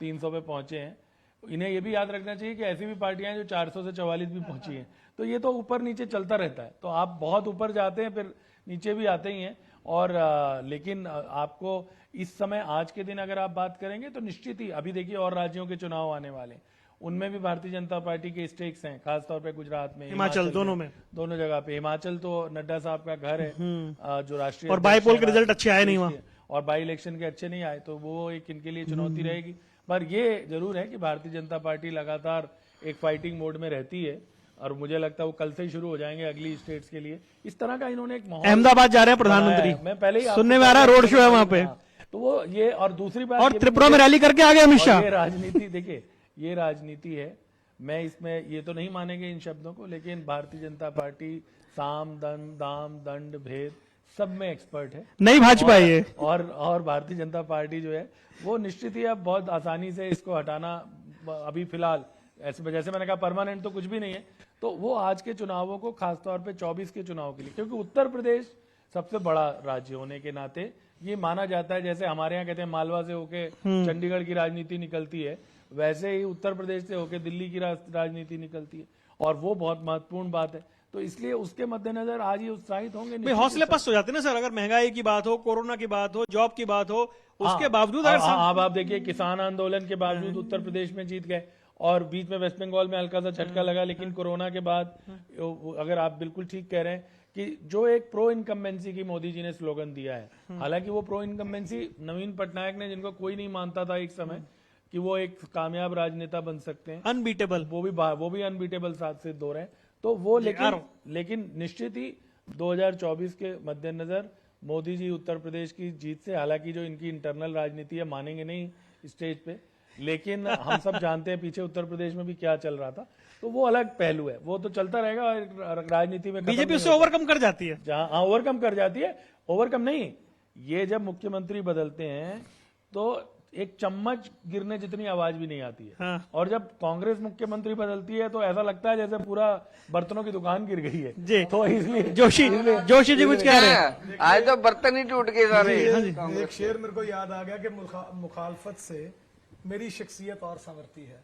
300 पे पहुंचे हैं, इन्हें ये भी याद रखना चाहिए कि ऐसी भी पार्टियां हैं जो 400 से 44 भी पहुंची हैं। तो ये तो ऊपर नीचे चलता रहता है, तो आप बहुत ऊपर जाते हैं फिर नीचे भी आते ही हैं। और लेकिन आपको इस समय आज के दिन अगर आप बात करेंगे तो निश्चित ही अभी देखिए और राज्यों के चुनाव आने वाले, उनमें भी भारतीय जनता पार्टी के स्टेक्स हैं, खासतौर पे गुजरात में, हिमाचल, दोनों जगह पे। हिमाचल तो नड्डा साहब का घर है, जो राष्ट्रीय और बाई पोल के रिजल्ट अच्छे आए नहीं वहां, और बाई इलेक्शन के अच्छे नहीं आए, तो वो एक इनके लिए चुनौती रहेगी। पर ये जरूर है कि भारतीय जनता पार्टी लगातार एक फाइटिंग मोड में रहती है और मुझे लगता है वो कल से ही शुरू हो जाएंगे अगली स्टेट्स के लिए। इस तरह का इन्होंने एक माहौल, अहमदाबाद जा रहे हैं प्रधानमंत्री, मैं पहले ही सुनने में आ रहा है, रोड शो है वहां पे। तो वो ये, और दूसरी बात, और त्रिपुरा में रैली करके आ गए अमित शाह। ये राजनीति, देखिए ये राजनीति है, मैं इसमें ये तो नहीं मानेंगे इन शब्दों को, लेकिन भारतीय जनता पार्टी साम दाम दंड भेद सब में एक्सपर्ट है, नहीं भाजपा ये। और भारतीय जनता पार्टी जो है वो निश्चित ही अब बहुत आसानी से इसको हटाना, अभी फिलहाल ऐसे जैसे मैंने कहा परमानेंट तो कुछ भी नहीं है, तो वो आज के चुनावों को, खासतौर पे 24 के चुनाव के लिए, क्योंकि उत्तर प्रदेश सबसे बड़ा राज्य होने के नाते ये माना जाता है, जैसे हमारे यहाँ कहते हैं मालवा से होके चंडीगढ़ की राजनीति निकलती है, वैसे ही उत्तर प्रदेश से होके दिल्ली की राजनीति निकलती है, और वो बहुत महत्वपूर्ण बात है। तो इसलिए उसके मद्देनजर आज ही उत्साहित होंगे। हौसले पस्त हो जाते हैं ना सर, अगर महंगाई की बात हो, कोरोना की बात हो, जॉब की बात हो, उसके बावजूद अगर अब आप देखिए किसान आंदोलन के बावजूद उत्तर प्रदेश में जीत गए, और बीच में वेस्ट बंगाल में हल्का सा झटका लगा, लेकिन कोरोना के बाद अगर आप बिल्कुल ठीक कह रहे हैं कि जो एक प्रो इनकम्बेंसी की मोदी जी ने स्लोगन दिया है, हालांकि वो प्रो इनकम्बेंसी नवीन पटनायक ने, जिनको कोई नहीं मानता था एक समय कि वो एक कामयाब राजनेता बन सकते हैं, अनबीटेबल, वो भी अनबीटेबल साथ सिद्ध हो रहे हैं, तो वो लेकिन निश्चित ही 2024 के मद्देनजर मोदी जी उत्तर प्रदेश की जीत से, हालांकि जो इनकी इंटरनल राजनीति है मानेंगे नहीं स्टेज पे, लेकिन हम सब जानते हैं पीछे उत्तर प्रदेश में भी क्या चल रहा था, तो वो अलग पहलू है, वो तो चलता रहेगा। और राजनीति में बीजेपी उससे ओवरकम कर जाती है, जहां ओवरकम कर जाती है, ओवरकम नहीं, ये जब मुख्यमंत्री बदलते हैं तो एक चम्मच गिरने जितनी आवाज भी नहीं आती है। हाँ। और जब कांग्रेस मुख्यमंत्री बदलती है तो ऐसा लगता है जैसे पूरा बर्तनों की दुकान गिर गई है जी। तो इसलिए जोशी जी कुछ कह रहे हैं। आज तो बर्तन ही टूट गए सारे। एक शेर मेरे को याद आ गया कि मुखालफत से मेरी शख्सियत और संवरती है,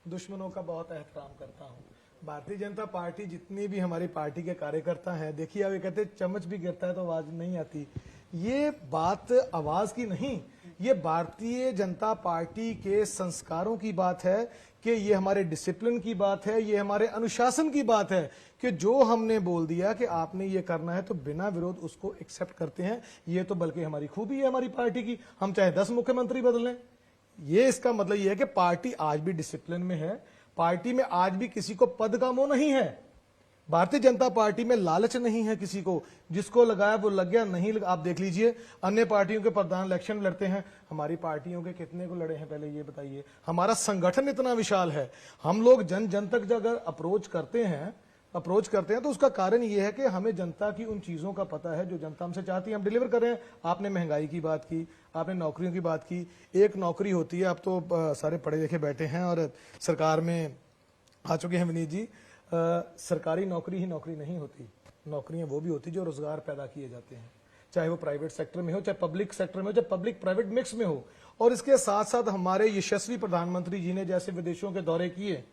दुश्मनों का बहुत एहतराम करता हूँ। भारतीय जनता पार्टी जितनी भी हमारी पार्टी के कार्यकर्ता हैं, देखिए अब ये कहते चम्मच भी गिरता है तो आवाज नहीं आती, ये बात आवाज की नहीं, ये भारतीय जनता पार्टी के संस्कारों की बात है, कि ये हमारे डिसिप्लिन की बात है, ये हमारे अनुशासन की बात है, कि जो हमने बोल दिया कि आपने ये करना है तो बिना विरोध उसको एक्सेप्ट करते हैं। ये तो बल्कि हमारी खूबी है हमारी पार्टी की, हम चाहे 10 मुख्यमंत्री बदलें। ये इसका मतलब ये है कि पार्टी आज भी डिसिप्लिन में है, पार्टी में आज भी किसी को पद का मोह नहीं है, भारतीय जनता पार्टी में लालच नहीं है किसी को, जिसको लगाया वो लग गया, नहीं लगा। आप देख लीजिए अन्य पार्टियों के प्रधान इलेक्शन लड़ते हैं, हमारी पार्टियों के कितने को लड़े हैं पहले ये बताइए। हमारा संगठन इतना विशाल है, हम लोग जन जन तक अगर अप्रोच करते हैं तो उसका कारण ये है कि हमें जनता की उन चीजों का पता है जो जनता हमसे चाहती है, हम डिलीवर कर रहे हैं। आपने महंगाई की बात की, आपने नौकरियों की बात की, एक नौकरी होती है, आप तो सारे पढ़े लिखे बैठे हैं और सरकार में आ चुके हैं विनीत जी, सरकारी नौकरी ही नौकरी नहीं होती, नौकरियां वो भी होती जो रोजगार पैदा किए जाते हैं। चाहे वो प्राइवेट सेक्टर में हो, चाहे पब्लिक सेक्टर में हो, चाहे पब्लिक प्राइवेट मिक्स में हो। और इसके साथ साथ हमारे यशस्वी प्रधानमंत्री जी ने जैसे विदेशों के दौरे किए,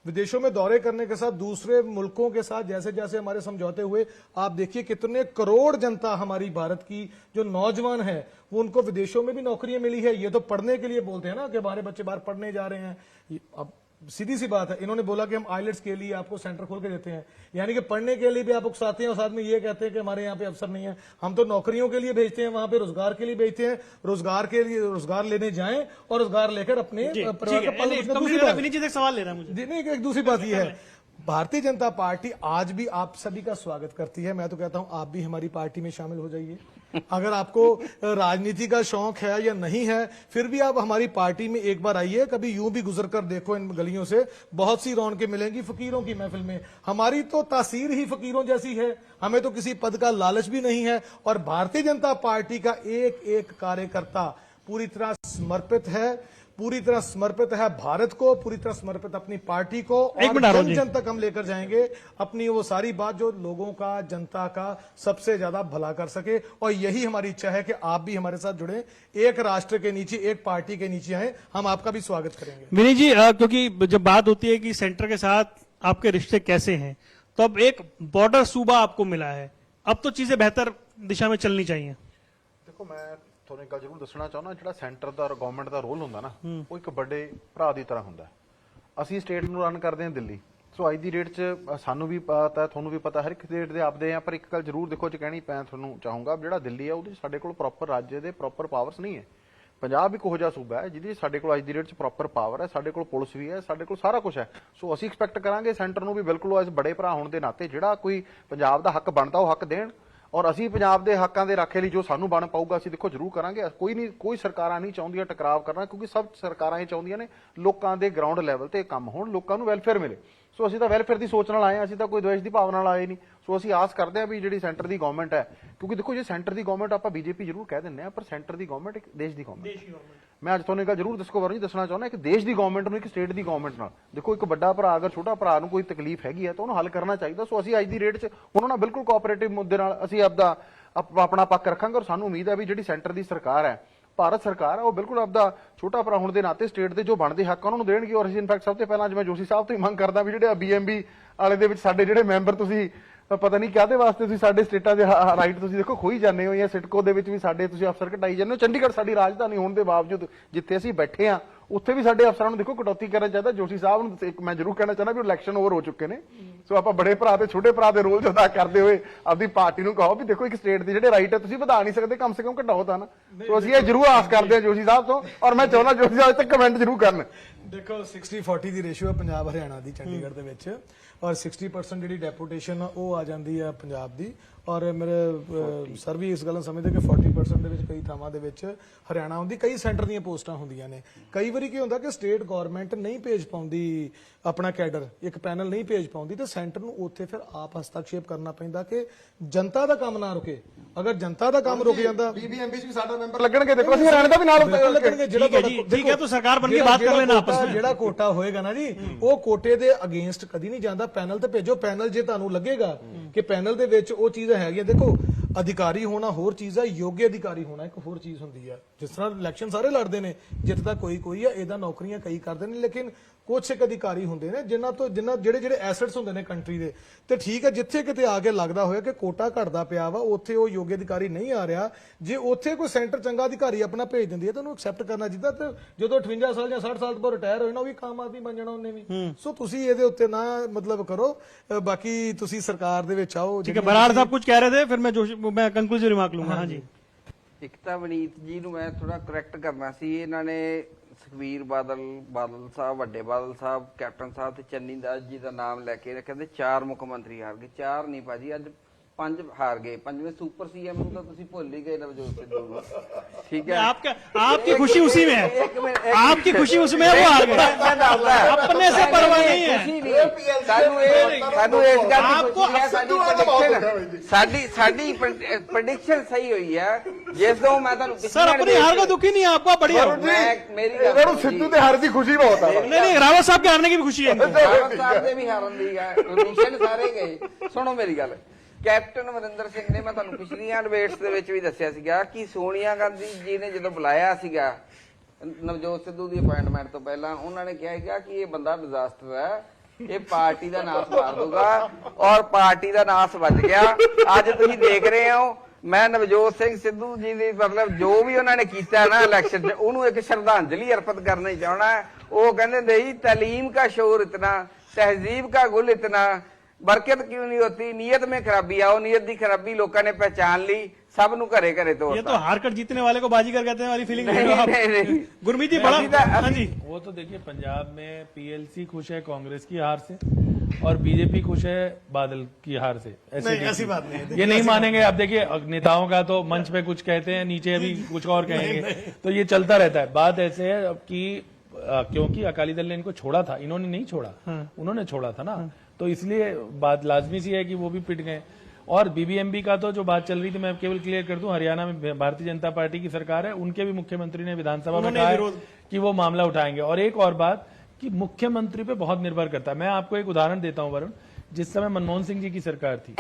विदेशों में दौरे करने के साथ दूसरे मुल्कों के साथ जैसे जैसे हमारे समझौते हुए, आप देखिए कितने करोड़ जनता हमारी भारत की जो नौजवान है वो उनको विदेशों में भी नौकरियां मिली है। ये तो पढ़ने के लिए बोलते हैं ना कि हमारे बच्चे बाहर पढ़ने जा रहे हैं। अब सीधी सी बात है, इन्होंने बोला कि हम आइलेट्स के लिए आपको सेंटर खोल के देते हैं, यानी कि पढ़ने के लिए भी आप उकसाते हैं और साथ में ये कहते हैं कि हमारे यहाँ पे अफसर नहीं है। हम तो नौकरियों के लिए भेजते हैं, वहां पे रोजगार के लिए भेजते हैं, रोजगार के लिए रोजगार लेने जाएं और रोजगार लेकर अपने परिवार का पालन पोषण। दूसरी बात, विनीत जी से एक सवाल ले रहा है मुझे। जी नहीं, एक दूसरी बात यह है, भारतीय जनता पार्टी आज भी आप सभी का स्वागत करती है। मैं तो कहता हूं आप भी हमारी पार्टी में शामिल हो जाइए। अगर आपको राजनीति का शौक है या नहीं है, फिर भी आप हमारी पार्टी में एक बार आइए। कभी यूं भी गुजर कर देखो इन गलियों से, बहुत सी रौनकें मिलेंगी फकीरों की महफिल में। हमारी तो तासीर ही फकीरों जैसी है, हमें तो किसी पद का लालच भी नहीं है। और भारतीय जनता पार्टी का एक एक कार्यकर्ता पूरी तरह समर्पित है, पूरी तरह समर्पित है भारत को, पूरी तरह समर्पित अपनी पार्टी को। और जन जन तक हम लेकर जाएंगे अपनी वो सारी बात जो लोगों का, जनता का सबसे ज्यादा भला कर सके। और यही हमारी इच्छा है कि आप भी हमारे साथ जुड़े, एक राष्ट्र के नीचे, एक पार्टी के नीचे आए। हम आपका भी स्वागत करेंगे। विनीत जी, क्योंकि जब बात होती है कि सेंटर के साथ आपके रिश्ते कैसे हैं, तो अब एक बॉर्डर सूबा आपको मिला है, अब तो चीजें बेहतर दिशा में चलनी चाहिए। ਦੇਖੋ ਮੈਂ ਤੁਹਾਨੂੰ ਇੱਕ ਗੱਲ ਜ਼ਰੂਰ ਦੱਸਣਾ ਚਾਹੁੰਦਾ, ਜਿਹੜਾ ਸੈਂਟਰ ਦਾ ਗਵਰਨਮੈਂਟ ਦਾ ਰੋਲ ਹੁੰਦਾ ਨਾ, ਉਹ ਇੱਕ ਵੱਡੇ ਭਰਾ ਦੀ ਤਰ੍ਹਾਂ ਹੁੰਦਾ। ਅਸੀਂ ਸਟੇਟ ਨੂੰ ਰਨ ਕਰਦੇ ਹਾਂ ਦਿੱਲੀ, ਸੋ ਅੱਜ ਦੀ ਡੇਟ 'ਚ ਸਾਨੂੰ ਵੀ ਪਤਾ, ਤੁਹਾਨੂੰ ਵੀ ਪਤਾ, ਹਰ ਇੱਕ ਸਟੇਟ ਦੇ ਆਪਦੇ ਆ। ਪਰ ਇੱਕ ਗੱਲ ਜ਼ਰੂਰ ਦੇਖੋ, ਕਹਿਣੀ ਮੈਂ ਤੁਹਾਨੂੰ ਚਾਹੂੰਗਾ, ਜਿਹੜਾ ਦਿੱਲੀ ਹੈ ਉਹਦੇ ਸਾਡੇ ਕੋਲ ਪ੍ਰੋਪਰ ਰਾਜ ਦੇ ਪ੍ਰੋਪਰ ਪਾਵਰਸ ਨਹੀਂ ਹੈ। ਪੰਜਾਬ ਇੱਕ ਉਹੋ ਜਿਹਾ ਸੂਬਾ ਹੈ ਜਿਹਦੀ ਸਾਡੇ ਕੋਲ ਅੱਜ ਦੀ ਡੇਟ 'ਚ ਪ੍ਰੋਪਰ ਪਾਵਰ ਹੈ, ਸਾਡੇ ਕੋਲ ਪੁਲਿਸ ਵੀ ਹੈ, ਸਾਡੇ ਕੋਲ ਸਾਰਾ ਕੁਝ ਹੈ। ਸੋ ਅਸੀਂ ਐਕਸਪੈਕਟ ਕਰਾਂਗੇ ਸੈਂਟਰ ਨੂੰ ਵੀ ਬਿਲਕੁਲ ਇਸ ਬੜੇ ਭਰਾ ਹੋਣ ਦੇ ਨਾਤੇ ਜਿਹੜਾ ਕੋਈ ਪੰਜਾਬ ਦਾ ਹੱਕ ਬਣਦਾ ਉਹ ਹੱਕ ਦੇਣ। ਔਰ ਅਸੀਂ ਪੰਜਾਬ ਦੇ ਹੱਕਾਂ ਦੇ ਰਾਖੇ ਲਈ ਜੋ ਸਾਨੂੰ ਬਣ ਪਾਊਗਾ ਅਸੀਂ ਦੇਖੋ ਜ਼ਰੂਰ ਕਰਾਂਗੇ। ਕੋਈ ਨਹੀਂ, ਕੋਈ ਸਰਕਾਰਾਂ ਨਹੀਂ ਚਾਹੁੰਦੀਆਂ ਟਕਰਾਵ ਕਰਨਾ, ਕਿਉਂਕਿ ਸਭ ਸਰਕਾਰਾਂ ਇਹ ਚਾਹੁੰਦੀਆਂ ਨੇ ਲੋਕਾਂ ਦੇ ਗਰਾਊਂਡ ਲੈਵਲ ਤੇ ਕੰਮ ਹੋਣ, ਲੋਕਾਂ ਨੂੰ ਵੈਲਫੇਅਰ ਮਿਲੇ। ਸੋ ਅਸੀਂ ਤਾਂ ਵੈਲਫੇਅਰ ਦੀ ਸੋਚ ਨਾਲ ਆਏ ਹਾਂ, ਅਸੀਂ ਤਾਂ ਕੋਈ ਦਵੇਸ਼ ਦੀ ਭਾਵਨਾ ਨਾਲ ਆਏ ਨਹੀਂ। ਸੋ ਅਸੀਂ ਆਸ ਕਰਦੇ ਹਾਂ ਵੀ ਜਿਹੜੀ ਸੈਂਟਰ ਦੀ ਗਵਰਨਮੈਂਟ ਹੈ, ਕਿਉਂਕਿ ਦੇਖੋ ਜੇ ਸੈਂਟਰ ਦੀ ਗਵਰਨਮੈਂਟ ਆਪਾਂ ਬੀਜੇਪੀ ਜ਼ਰੂਰ ਕਹਿ ਦਿੰਦੇ ਹਾਂ, ਪਰ ਸੈਂਟਰ ਦੀ ਗਵਰਨਮੈਂਟ ਇੱਕ ਦੇਸ਼ ਦੀ ਗਵਰਨਮੈਂਟ। ਮੈਂ ਅੱਜ ਤੁਹਾਨੂੰ ਇੱਕ ਗੱਲ ਜ਼ਰੂਰ ਦੱਸਣਾ ਚਾਹੁੰਦਾ, ਇੱਕ ਦੇਸ਼ ਦੀ ਗਵਰਨਮੈਂਟ ਨੂੰ ਇੱਕ ਸਟੇਟ ਦੀ ਗਵਰਨਮੈਂਟ ਨਾਲ ਦੇਖੋ, ਇੱਕ ਵੱਡਾ ਭਰਾ ਅਗਰ ਛੋਟਾ ਭਰਾ ਨੂੰ ਕੋਈ ਤਕਲੀਫ ਹੈਗੀ ਹੈ ਤਾਂ ਉਹਨੂੰ ਹੱਲ ਕਰਨਾ ਚਾਹੀਦਾ। ਸੋ ਅਸੀਂ ਅੱਜ ਦੀ ਰੇਟ 'ਚ ਉਹਨਾਂ ਨਾਲ ਬਿਲਕੁਲ ਕੋਆਪਰੇਟਿਵ ਮੁੱਦੇ ਨਾਲ ਅਸੀਂ ਆਪਣਾ ਪੱਖ ਰੱਖਾਂਗੇ। ਔਰ ਸਾਨੂੰ ਉਮੀਦ ਹੈ ਵੀ ਜਿਹੜੀ ਸੈਂਟਰ ਦੀ ਸਰਕਾਰ ਹੈ, ਭਾਰਤ ਸਰਕਾਰ ਹੈ, ਉਹ ਬਿਲਕੁਲ ਆਪਦਾ ਛੋਟਾ ਭਰਾ ਹੋਣ ਦੇ ਨਾਤੇ ਸਟੇਟ ਦੇ ਜੋ ਬਣਦੇ ਹੱਕ ਉਹਨਾਂ ਨੂੰ ਦੇਣਗੇ। ਔਰ ਅਸੀਂ ਇਨਫੈਕਟ ਸਭ ਤੋਂ ਪਹਿਲਾਂ ਅੱਜ ਮੈਂ ਜੋਸ਼ੀ ਸਾਹਿਬ ਤੋਂ ਹੀ ਮੰਗ ਕਰਦਾ ਵੀ ਜਿਹੜੇ BMB ਵਾਲੇ ਦੇ ਵਿੱਚ ਸਾਡੇ ਜਿਹੜੇ ਮੈਂਬਰ, ਤੁਸੀਂ ਪਤਾ ਨਹੀਂ ਕਾਹਦੇ ਵਾਸਤੇ ਤੁਸੀਂ ਸਾਡੇ ਸਟੇਟਾਂ ਦੇ ਰਾਈਟ ਤੁਸੀਂ ਦੇਖੋ ਖੋਈ ਜਾਂਦੇ ਹੋ, ਜਾਂ ਸਿਟਕੋ ਦੇ ਵਿੱਚ ਵੀ ਸਾਡੇ ਤੁਸੀਂ ਅਫਸਰ ਘਟਾਈ ਜਾਂਦੇ ਹੋ। ਚੰਡੀਗੜ੍ਹ ਸਾਡੀ ਰਾਜਧਾਨੀ ਹੋਣ ਦੇ ਬਾਵਜੂਦ ਜਿੱਥੇ ਅਸੀਂ ਬੈਠੇ ਆ ਉੱਥੇ ਵੀ ਸਾਡੇ ਅਫਸਰਾਂ ਨੂੰ ਦੇਖੋ ਕਟੌਤੀ ਕਰਨਾ ਚਾਹੀਦਾ। ਜੋਸ਼ੀ ਸਾਹਿਬ ਨੂੰ ਇੱਕ ਮੈਂ ਜ਼ਰੂਰ ਕਹਿਣਾ ਚਾਹੁੰਦਾ ਵੀ ਇਲੈਕਸ਼ਨ ਓਵਰ ਹੋ ਚੁੱਕੇ ਨੇ, ਸੋ ਆਪਾਂ ਬੜੇ ਭਰਾ ਤੇ ਛੋਟੇ ਭਰਾ ਦੇ ਰੋਲ ਅਦਾ ਕਰਦੇ ਹੋਏ ਆਪਦੀ ਪਾਰਟੀ ਨੂੰ ਕਹੋ ਵੀ ਦੇਖੋ ਇੱਕ ਸਟੇਟ ਦੇ ਜਿਹੜੇ ਰਾਈਟ ਹੈ ਤੁਸੀਂ ਵਧਾ ਨਹੀਂ ਸਕਦੇ, ਕਮ ਸੇ ਕਮ ਘਟਾਓ ਤਾਂ ਨਾ। ਸੋ ਅਸੀਂ ਇਹ ਜ਼ਰੂਰ ਆਸ ਕਰਦੇ ਹਾਂ ਜੋਸ਼ੀ ਸਾਹਿਬ ਤੋਂ, ਔਰ ਮੈਂ ਚਾਹੁੰਦਾ ਜੋਸ਼ੀ ਸਾਹਿਬ ਤੱਕ ਕਮੈਂਟ ਜ਼ਰੂਰ ਕਰਨ। ਦੇਖੋ 60-40 ਦੀ ਰੇਸ਼ੀਓ ਹੈ ਪੰਜਾਬ ਹਰਿਆਣਾ ਦੀ ਚੰਡੀਗੜ੍ਹ ਦੇ ਵਿੱਚ, ਔਰ 60% ਜਿਹੜੀ ਡੈਪੂਟੇਸ਼ਨ ਉਹ ਆ ਜਾਂਦੀ ਹੈ ਪੰਜਾਬ ਦੀ। ਔਰ ਮੇਰੇ ਸਰ ਵੀ ਇਸ ਗੱਲ ਨੂੰ ਸਮਝਦੇ ਕਿ 40% ਦੇ ਵਿੱਚ ਕਈ ਥਾਵਾਂ ਦੇ ਵਿੱਚ ਹਰਿਆਣਾ ਹੁੰਦੀ, ਕਈ ਸੈਂਟਰ ਦੀਆਂ ਪੋਸਟਾਂ ਹੁੰਦੀਆਂ ਨੇ। ਕਈ ਵਾਰੀ ਕੀ ਹੁੰਦਾ ਕਿ ਸਟੇਟ ਗਵਰਨਮੈਂਟ ਨਹੀਂ ਭੇਜ ਪਾਉਂਦੀ ਆਪਣਾ ਕੈਡਰ, ਇੱਕ ਪੈਨਲ ਨਹੀਂ ਭੇਜ ਪਾਉਂਦੀ, ਤੇ ਸੈਂਟਰ ਨੂੰ ਉੱਥੇ ਫਿਰ ਆਪ ਹਸਤਾਖੇਪ ਕਰਨਾ ਪੈਂਦਾ ਕਿ ਜਨਤਾ ਦਾ ਕੰਮ ਨਾ ਰੁਕੇ। ਅਗਰ ਜਨਤਾ ਦਾ ਕੰਮ ਰੁਕ ਜਾਂਦਾ, BBMP 'ਚ ਵੀ ਸਾਡਾ ਮੈਂਬਰ ਲੱਗਣਗੇ, ਦੇਖੋ ਅਸੀਂ ਹਰਿਆਣਾ ਦਾ ਵੀ ਨਾਲ ਲੱਗਣਗੇ। ਜਿਹੜਾ ठीक है, तो सरकार बन के बात कर लेना आपस में। ਜਿਹੜਾ ਕੋਟਾ ਹੋਏਗਾ ਨਾ ਜੀ, ਉਹ ਕੋਟੇ ਦੇ ਅਗੇਂਸਟ ਕਦੀ ਨਹੀਂ ਜਾਂਦਾ। ਪੈਨਲ ਤੇ ਭੇਜੋ, ਪੈਨਲ ਜੇ ਤੁਹਾਨੂੰ ਲੱਗੇਗਾ ਕਿ ਪੈਨਲ ਦੇ ਵਿੱਚ ਉਹ ਚੀਜ਼ਾਂ ਹੈਗੀਆਂ, ਦੇਖੋ ਅਧਿਕਾਰੀ ਹੋਣਾ ਹੋਰ ਚੀਜ਼ ਹੈ, ਯੋਗ ਅਧਿਕਾਰੀ ਹੋਣਾ ਇੱਕ ਹੋਰ ਚੀਜ਼ ਹੁੰਦੀ ਹੈ। ਜਿਸ ਤਰ੍ਹਾਂ ਇਲੈਕਸ਼ਨ ਸਾਰੇ ਲੜਦੇ ਨੇ, ਜਿੱਤਦਾ ਕੋਈ ਹੈ, ਇਹਦਾ ਨੌਕਰੀਆਂ ਕਈ ਕਰਦੇ ਨੇ, ਲੇਕਿਨ ਕੁਝ ਇੱਕ ਅਧਿਕਾਰੀ ਹੁੰਦੇ ਨੇ ਜਿਨ੍ਹਾਂ ਜਿਹੜੇ ਐਸੈਟਸ ਹੁੰਦੇ ਨੇ ਕੰਟਰੀ ਦੇ, ਤੇ ਠੀਕ ਹੈ ਜਿੱਥੇ ਕਿਤੇ ਆ ਕੇ ਲੱਗਦਾ ਹੋਇਆ ਕਿ ਕੋਟਾ ਘਟਦਾ ਪਿਆ ਵਾ, ਉੱਥੇ ਉਹ ਯੋਗ ਅਧਿਕਾਰੀ ਨਹੀਂ ਆ ਰਿਹਾ, ਜੇ ਉੱਥੇ ਕੋਈ ਸੈਂਟਰ ਚੰਗਾ ਅਧਿਕਾਰੀ ਆਪਣਾ ਭੇਜ ਦਿੰਦੀ ਹੈ ਤਾਂ ਉਹਨੂੰ ਐਕਸੈਪਟ ਕਰਨਾ ਚਾਹੀਦਾ। ਤੇ ਜਦੋਂ 58 ਸਾਲ ਜਾਂ 60 ਸਾਲ ਤੋਂ ਰਿਟਾਇਰ ਹੋਏ ਨਾ, ਉਹ ਵੀ ਕਾਮ ਆਦਮੀ ਬਣ ਜਾਣਾ ਉਹਨੇ ਵੀ। ਸੋ ਤੁਸੀਂ ਇਹਦੇ ਉੱਤੇ ਨਾ ਮਤਲਬ ਕਰੋ, ਬਾਕੀ ਤੁਸੀਂ ਸਰਕਾਰ ਦੇ ਵਿੱਚ ਆਓ। ठीक है, बराड़ साहब कुछ कह रहे थे, फिर मैं कंक्लूसिव रिमार्क लूंगा। हाँ जी, ਇੱਕ ਤਾਂ ਵਨੀਤ ਜੀ ਨੂੰ ਮੈਂ ਥੋੜਾ ਕਰੈਕਟ ਕਰਨਾ ਸੀ। ਇਹਨਾਂ ਨੇ ਸੁਖਬੀਰ ਬਾਦਲ ਸਾਹਿਬ, ਵੱਡੇ ਬਾਦਲ ਸਾਹਿਬ, ਕੈਪਟਨ ਸਾਹਿਬ ਤੇ ਚੰਨੀ ਦਾਸ ਜੀ ਦਾ ਨਾਮ ਲੈ ਕੇ ਕਹਿੰਦੇ 4 ਮੁੱਖ ਮੰਤਰੀ ਹਾਰ ਗਏ। 4 ਨਹੀਂ ਭਾਜੀ, ਅੱਜ 5 ਹਾਰ ਗਏ। 5ਵੇਂ ਸੁਪਰ CM ਨੂੰ ਤਾਂ ਤੁਸੀਂ ਭੁੱਲ ਹੀ ਗਏ ਨਵਜੋਤ सिद्धू ਨੂੰ। ठीक है, आपकी खुशी उसी में है, आपकी खुशी उसमें है, वो हार गए, अपने से परवाह नहीं है। ਸਾਡੀ ਪ੍ਰੈਡਿਕਸ਼ਨ ਸਹੀ ਹੋਈ ਹੈ। ਜਿਸ ਤੋਂ ਮੈਂ ਤੁਹਾਨੂੰ सर अपनी हार का दुखी नहीं है आपको, बढ़िया। ਮੇਰੀ ਗੱਲ ਸਿੱਧੂ ਤੇ ਹਾਰ ਦੀ ਖੁਸ਼ੀ ਬਹੁਤ ਆ। नहीं, रावत साहब के हारने की भी खुशी है इनको। ਰਾਵਤ ਸਾਹਿਬ ਦੇ ਵੀ ਹਾਰਨ ਦੀ ਹੈ, ਨਿਸ਼ਨ ਸਾਰੇ ਗਏ। ਸੁਣੋ ਮੇਰੀ ਗੱਲ, ਕੈਪਟਨ ਅਮਰਿੰਦਰ ਸਿੰਘ ਨੇ, ਮੈਂ ਤੁਹਾਨੂੰ ਪਿਛਲੀਆਂ ਡਿਬੇਟਸ ਦੇ ਵਿੱਚ ਵੀ ਦੱਸਿਆ ਸੀਗਾ ਕਿ ਸੋਨੀਆ ਗਾਂਧੀ ਜੀ ਨੇ ਜਦੋਂ ਬੁਲਾਇਆ ਸੀਗਾ ਨਵਜੋਤ ਸਿੱਧੂ ਦੀ ਅਪਾਇੰਟਮੈਂਟ ਤੋਂ ਪਹਿਲਾਂ, ਉਹਨਾਂ ਨੇ ਕਿਹਾ ਸੀਗਾ ਕਿ ਇਹ ਬੰਦਾ ਡਿਜ਼ਾਸਟਰ ਹੈ, ਇਹ ਪਾਰਟੀ ਦਾ ਨਾਸ ਮਾਰ ਦੂਗਾ, ਔਰ ਪਾਰਟੀ ਦਾ ਨਾਸ ਵੱਜ ਗਿਆ। ਅੱਜ ਤੁਸੀਂ ਦੇਖ ਰਹੇ ਹੋ, ਮੈਂ ਨਵਜੋਤ ਸਿੰਘ ਸਿੱਧੂ ਜੀ ਦੀ ਮਤਲਬ ਜੋ ਵੀ ਉਹਨਾਂ ਨੇ ਕੀਤਾ ਨਾ ਇਲੈਕਸ਼ਨ 'ਚ, ਉਹਨੂੰ ਇੱਕ ਸ਼ਰਧਾਂਜਲੀ ਅਰਪਿਤ ਕਰਨੀ ਚਾਹਣਾ। ਉਹ ਕਹਿੰਦੇ ਨਹੀਂ, ਤਾਲੀਮ का शोर इतना, तहजीब का गुल इतना, बरकत क्यों नहीं होती, नीयत में खराबी आओ, नीयत की खराबी लोगों ने पहचान ली, सब नु घरे घरे तोड़ता। ये तो हारकर जीतने वाले को बाजीगर कहते हैं वाली फीलिंग नहीं। गुरमीत जी बड़ा, हाँ जी, वो तो देखिए पंजाब में पीएलसी खुश है कांग्रेस की हार से और बीजेपी खुश है बादल की हार से। ऐसी बात नहीं है। ये नहीं मानेंगे। आप देखिए नेताओं का तो मंच पे कुछ कहते हैं, नीचे अभी कुछ और कहेंगे, तो ये चलता रहता है। बात ऐसे है कि क्योंकि अकाली दल ने इनको छोड़ा था, इन्होंने नहीं छोड़ा, उन्होंने छोड़ा था ना, तो इसलिए बात लाजमी सी है कि वो भी पिट गए। और बीबीएमबी का तो जो बात चल रही थी, मैं केवल क्लियर कर दूं, हरियाणा में भारतीय जनता पार्टी की सरकार है, उनके भी मुख्यमंत्री ने विधानसभा में कहा है कि वो मामला उठाएंगे। और एक और बात कि मुख्यमंत्री पे बहुत निर्भर करता है। मैं आपको एक उदाहरण देता हूं वरुण, जिस समय मनमोहन सिंह जी की सरकार थी,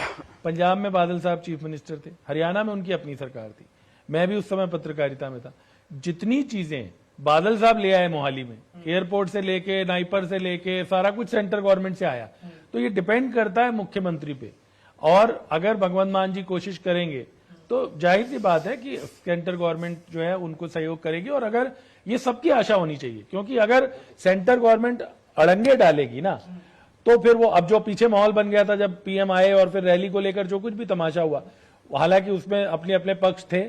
पंजाब में बादल साहब चीफ मिनिस्टर थे, हरियाणा में उनकी अपनी सरकार थी, मैं भी उस समय पत्रकारिता में था। जितनी चीजें बादल साहब ले आए मोहाली में, एयरपोर्ट से लेके नाइपर से लेके सारा कुछ सेंट्रल गवर्नमेंट से आया, तो ये डिपेंड करता है मुख्यमंत्री पे। और अगर भगवंत मान जी कोशिश करेंगे तो जाहिर सी बात है कि सेंट्रल गवर्नमेंट जो है उनको सहयोग करेगी। और अगर ये सबकी आशा होनी चाहिए, क्योंकि अगर सेंट्रल गवर्नमेंट अड़ंगे डालेगी ना, तो फिर वो अब जो पीछे माहौल बन गया था जब पीएम आए और फिर रैली को लेकर जो कुछ भी तमाशा हुआ, हालांकि उसमें अपने अपने पक्ष थे,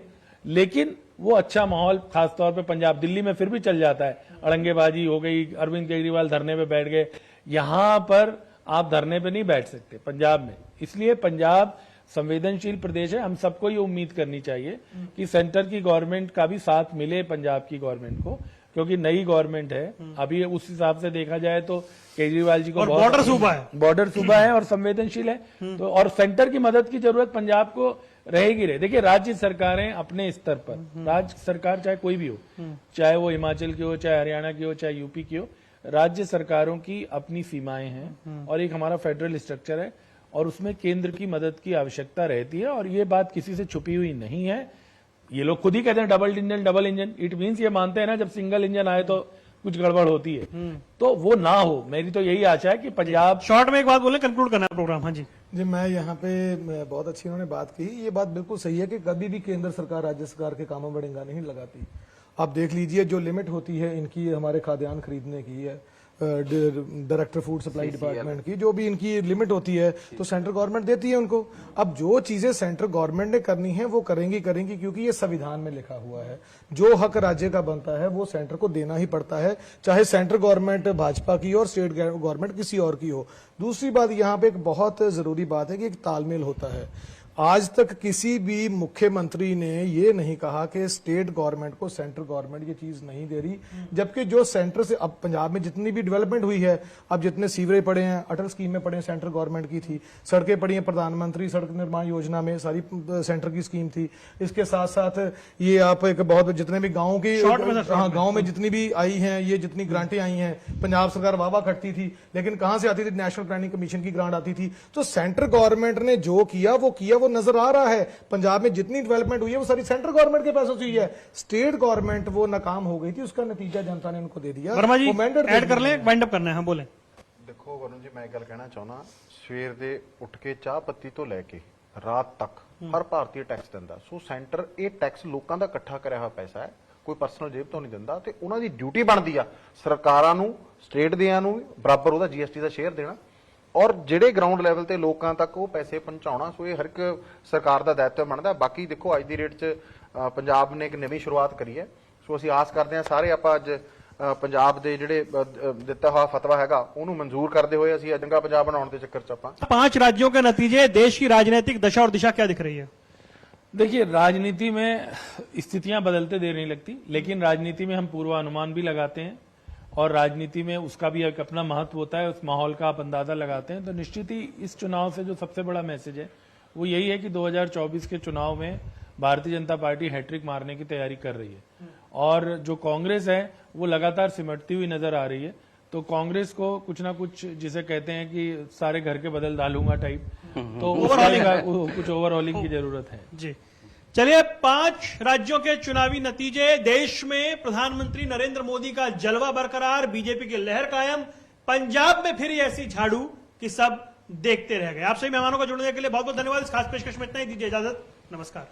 लेकिन वो अच्छा माहौल खासतौर पे पंजाब, दिल्ली में फिर भी चल जाता है, अड़ंगेबाजी हो गई, अरविंद केजरीवाल धरने पे बैठ गए, यहां पर आप धरने पे नहीं बैठ सकते पंजाब में। इसलिए पंजाब संवेदनशील प्रदेश है, हम सबको ये उम्मीद करनी चाहिए कि सेंटर की गवर्नमेंट का भी साथ मिले पंजाब की गवर्नमेंट को, क्योंकि नई गवर्नमेंट है अभी, उस हिसाब से देखा जाए तो केजरीवाल जी को बॉर्डर सूबा है, बॉर्डर सूबा है और संवेदनशील है, तो और सेंटर की मदद की जरूरत पंजाब को रहेगी रहे। देखिए राज्य सरकारें अपने स्तर पर, राज्य सरकार चाहे कोई भी हो, चाहे वो हिमाचल की हो, चाहे हरियाणा की हो, चाहे यूपी की हो, राज्य सरकारों की अपनी सीमाएं हैं और एक हमारा फेडरल स्ट्रक्चर है और उसमें केंद्र की मदद की आवश्यकता रहती है। और ये बात किसी से छुपी हुई नहीं है, ये लोग खुद ही कहते हैं डबल इंजन, इट मीन्स ये मानते हैं ना जब सिंगल इंजन आए तो कुछ गड़बड़ होती है, तो वो ना हो। मेरी तो यही आशा है कि पंजाब। शॉर्ट में एक बात बोले, कंक्लूड करना है प्रोग्राम। हाँ जी जी, मैं यहाँ पे बहुत अच्छी उन्होंने बात की, ये बात बिल्कुल सही है कि कभी भी केंद्र सरकार राज्य सरकार के कामों में बड़ेंगा नहीं लगाती। आप देख लीजिए जो लिमिट होती है इनकी हमारे खाद्यान्न खरीदने की है, डायरेक्टर फूड सप्लाई डिपार्टमेंट की जो भी इनकी लिमिट होती है तो सेंट्रल गवर्नमेंट देती है उनको। अब जो चीजें सेंट्रल गवर्नमेंट ने करनी है वो करेंगी क्योंकि ये संविधान में लिखा हुआ है, जो हक राज्य का बनता है वो सेंटर को देना ही पड़ता है, चाहे सेंट्रल गवर्नमेंट भाजपा की और स्टेट गवर्नमेंट किसी और की हो। दूसरी बात यहाँ पे एक बहुत जरूरी बात है कि एक तालमेल होता है। आज तक किसी भी मुख्यमंत्री ने ये नहीं कहा कि स्टेट गवर्नमेंट को सेंट्रल गवर्नमेंट ये चीज नहीं दे रही, जबकि जो सेंटर से अब पंजाब में जितनी भी डेवलपमेंट हुई है, अब जितने सीवरेज पड़े हैं अटल स्कीम में पड़े हैं, सेंट्रल गवर्नमेंट की थी, सड़कें पड़ी हैं प्रधानमंत्री सड़क निर्माण योजना में, सारी सेंटर की स्कीम थी। इसके साथ साथ ये आप एक बहुत जितने भी गाँव की, हाँ गाँव में जितनी भी आई हैं, ये जितनी ग्रांटें आई हैं, पंजाब सरकार वाह खटती थी, लेकिन कहां से आती थी? नेशनल प्लानिंग कमीशन की ग्रांट आती थी। तो सेंट्रल गवर्नमेंट ने जो किया वो नजर आ रहा है। पंजाब में जितनी डेवलपमेंट हुई है वो सारी सेंट्रल गवर्नमेंट के पैसों से हुई है। स्टेट गवर्नमेंट वो नाकाम हो गई थी, उसका नतीजा जनता ने उनको दे दिया। वर्मा जी ऐड कर लें, वाइंड अप करना है। हम बोले देखो वरुण जी, मैं गल कहना चाहना, सवेर दे उठ के चाह पत्ती तो लैके रात तक हर भारतीय टैक्स दिंदा। सो सेंटर ये टैक्स लोकां दा इकट्ठा करिया हुआ पैसा है, कोई पर्सनल जेब तो नहीं दिंदा, ते उन्हां दी ड्यूटी बनदी आ सरकारां नूं स्टेट दियां नूं बराबर ओहदा जीएसटी दा शेयर देना और ਜਿਹੜੇ ਗਰਾਊਂਡ ਲੈਵਲ ਤੇ ਲੋਕਾਂ ਤੱਕ ਉਹ ਪੈਸੇ ਪਹੁੰਚਾਉਣਾ। ਸੋ ਇਹ ਹਰ ਇੱਕ ਸਰਕਾਰ ਦਾ ਦਾਇਤਵ ਬਣਦਾ। ਬਾਕੀ ਦੇਖੋ ਅੱਜ ਦੀ ਰੇਟ 'ਚ ਪੰਜਾਬ ਨੇ ਇੱਕ ਨਵੀਂ ਸ਼ੁਰੂਆਤ ਕਰੀ ਹੈ। ਸੋ ਅਸੀਂ ਆਸ ਕਰਦੇ ਹਾਂ ਸਾਰੇ ਆਪਾਂ ਅੱਜ ਪੰਜਾਬ ਦੇ ਜਿਹੜੇ ਦਿੱਤਾ ਹੋਇਆ ਫਤਵਾ ਹੈਗਾ ਉਹਨੂੰ ਮਨਜ਼ੂਰ ਕਰਦੇ ਹੋਏ ਅਸੀਂ ਚੰਗਾ ਪੰਜਾਬ ਬਣਾਉਣ ਦੇ ਚੱਕਰ 'ਚ ਆਪਾਂ 5 राज्यों के नतीजे देश की राजनीतिक दशा और दिशा क्या दिख रही है? देखिए राजनीति में स्थितियां बदलते देर नहीं लगती, लेकिन राजनीति में हम पूर्वानुमान भी लगाते हैं और राजनीति में उसका भी एक अपना महत्व होता है, उस माहौल का आप अंदाजा लगाते हैं। तो निश्चित ही इस चुनाव से जो सबसे बड़ा मैसेज है वो यही है कि 2024 के चुनाव में भारतीय जनता पार्टी हैट्रिक मारने की तैयारी कर रही है और जो कांग्रेस है वो लगातार सिमटती हुई नजर आ रही है। तो कांग्रेस को कुछ ना कुछ जिसे कहते हैं कि सारे घर के बदल डालूंगा टाइप, तो कुछ ओवरऑलिंग की जरूरत है। जी चलिए, 5 राज्यों के चुनावी नतीजे, देश में प्रधानमंत्री नरेंद्र मोदी का जलवा बरकरार, बीजेपी की लहर कायम, पंजाब में फिर ऐसी झाड़ू कि सब देखते रह गए। आप सभी मेहमानों को जुड़ने के लिए बहुत बहुत धन्यवाद। इस खास पेशकश में इतना ही, दीजिए इजाजत, नमस्कार।